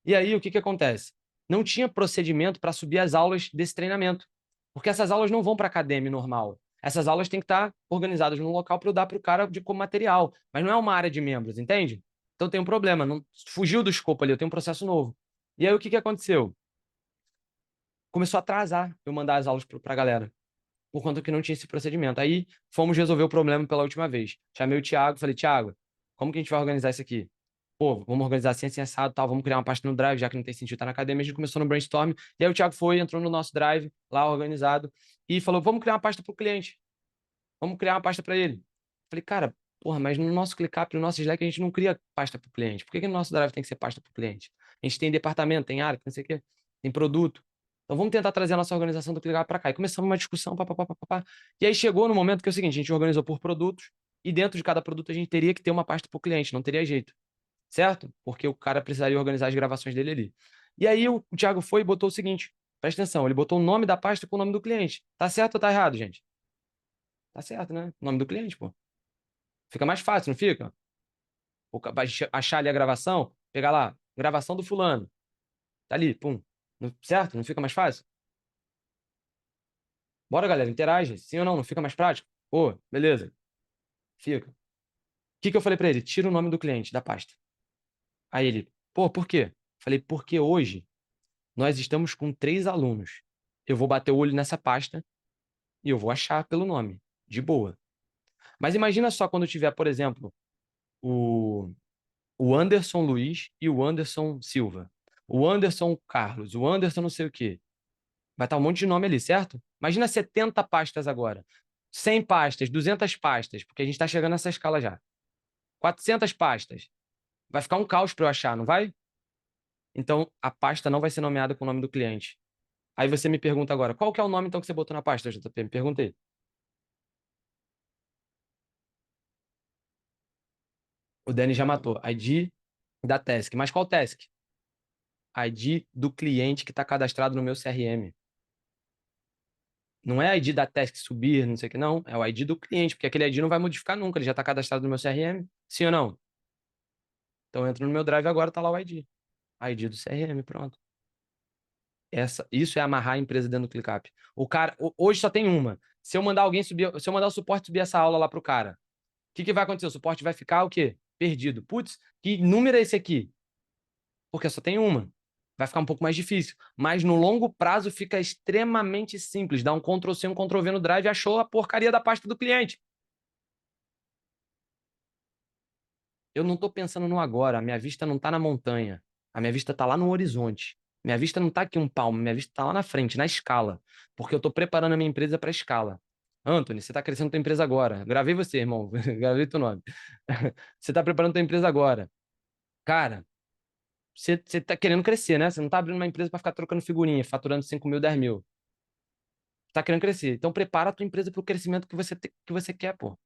E aí, o que que acontece? Não tinha procedimento para subir as aulas desse treinamento, porque essas aulas não vão para a academia normal. Essas aulas têm que estar organizadas num local para eu dar para o cara como material, mas não é uma área de membros, entende? Então tem um problema, não fugiu do escopo ali, eu tenho um processo novo. E aí o que que aconteceu? Começou a atrasar eu mandar as aulas para a galera, por conta que não tinha esse procedimento. Aí fomos resolver o problema pela última vez. Chamei o Thiago, falei, Thiago, como que a gente vai organizar isso aqui? Pô, vamos organizar assim, assado, tal, vamos criar uma pasta no Drive, já que não tem sentido estar na academia, a gente começou no brainstorm, e aí o Thiago foi, entrou no nosso Drive, lá organizado, e falou, vamos criar uma pasta para o cliente, vamos criar uma pasta para ele. Falei, cara, porra, mas no nosso ClickUp, no nosso Slack, a gente não cria pasta para o cliente. Por que que no nosso Drive tem que ser pasta para o cliente? A gente tem departamento, tem área, não sei o quê, tem produto. Então vamos tentar trazer a nossa organização do ClickUp para cá. E começamos uma discussão, papapá, papapá. E aí chegou no momento que é o seguinte, a gente organizou por produtos, e dentro de cada produto a gente teria que ter uma pasta para o cliente, não teria jeito, certo? Porque o cara precisaria organizar as gravações dele ali. E aí o Thiago foi e botou o seguinte, presta atenção, ele botou o nome da pasta com o nome do cliente. Tá certo ou tá errado, gente? Tá certo, né? O nome do cliente, pô. Fica mais fácil, não fica? Vai achar ali a gravação, pegar lá, gravação do fulano. Tá ali, pum. Certo? Não fica mais fácil? Bora, galera, interage. Sim ou não? Não fica mais prático? Pô, beleza. Fica. O que que eu falei pra ele? Tira o nome do cliente da pasta. Aí ele, pô, por quê? Falei, porque hoje nós estamos com 3 alunos. Eu vou bater o olho nessa pasta e eu vou achar pelo nome, de boa. Mas imagina só quando tiver, por exemplo, o, o Anderson Luiz e o Anderson Silva. O Anderson Carlos, o Anderson não sei o quê. Vai estar um monte de nome ali, certo? Imagina 70 pastas agora. 100 pastas, 200 pastas, porque a gente está chegando nessa escala já. 400 pastas. Vai ficar um caos para eu achar, não vai? Então, a pasta não vai ser nomeada com o nome do cliente. Aí você me pergunta agora, qual que é o nome então que você botou na pasta, JP? Me perguntei. O Dani já matou. ID da task. Mas qual task? ID do cliente que está cadastrado no meu CRM. Não é a ID da task subir, não sei o que, não. É o ID do cliente, porque aquele ID não vai modificar nunca, ele já está cadastrado no meu CRM. Sim ou não? Então eu entro no meu Drive agora, tá lá o ID. ID do CRM, pronto. Isso é amarrar a empresa dentro do ClickUp. O cara, hoje só tem uma. Se eu mandar alguém subir, se eu mandar o suporte subir essa aula lá pro cara, o que que vai acontecer? O suporte vai ficar o quê? Perdido. Putz, que número é esse aqui? Porque só tem uma. Vai ficar um pouco mais difícil. Mas no longo prazo fica extremamente simples. Dá um Ctrl+C, um Ctrl+V no Drive e achou a porcaria da pasta do cliente. Eu não estou pensando no agora. A minha vista não está na montanha. A minha vista está lá no horizonte. Minha vista não está aqui um palmo. Minha vista está lá na frente, na escala. Porque eu estou preparando a minha empresa para a escala. Anthony, você está crescendo tua empresa agora. Gravei você, irmão. Gravei teu nome. Você está preparando tua empresa agora. Cara, você está querendo crescer, né? Você não está abrindo uma empresa para ficar trocando figurinha, faturando 5 mil, 10 mil. Tá querendo crescer. Então prepara a tua empresa para o crescimento que você quer, pô.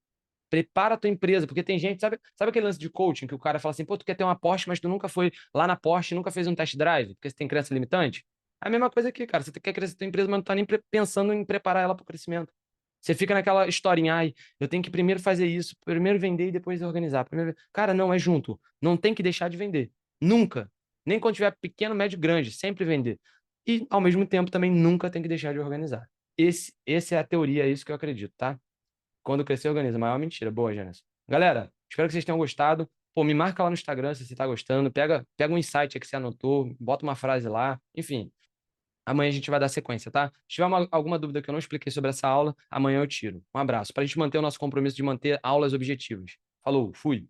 Prepara a tua empresa, porque tem gente, sabe aquele lance de coaching que o cara fala assim, pô, tu quer ter uma Porsche, mas tu nunca foi lá na Porsche, nunca fez um test drive, porque você tem crença limitante? É a mesma coisa aqui, cara. Você quer crescer a tua empresa, mas não tá nem pensando em preparar ela para o crescimento. Você fica naquela historinha, ai, eu tenho que primeiro fazer isso, primeiro vender e depois organizar. Primeiro... Cara, não, é junto. Não tem que deixar de vender. Nunca. Nem quando tiver pequeno, médio, grande, sempre vender. E, ao mesmo tempo, também nunca tem que deixar de organizar. Esse é a teoria, é isso que eu acredito, tá? Quando crescer, organiza. Maior mentira. Boa, Jânio. Galera, espero que vocês tenham gostado. Pô, me marca lá no Instagram se você tá gostando. Pega um insight aí que você anotou, bota uma frase lá. Enfim, amanhã a gente vai dar sequência, tá? Se tiver alguma dúvida que eu não expliquei sobre essa aula, amanhã eu tiro. Um abraço. Para a gente manter o nosso compromisso de manter aulas objetivas. Falou, fui.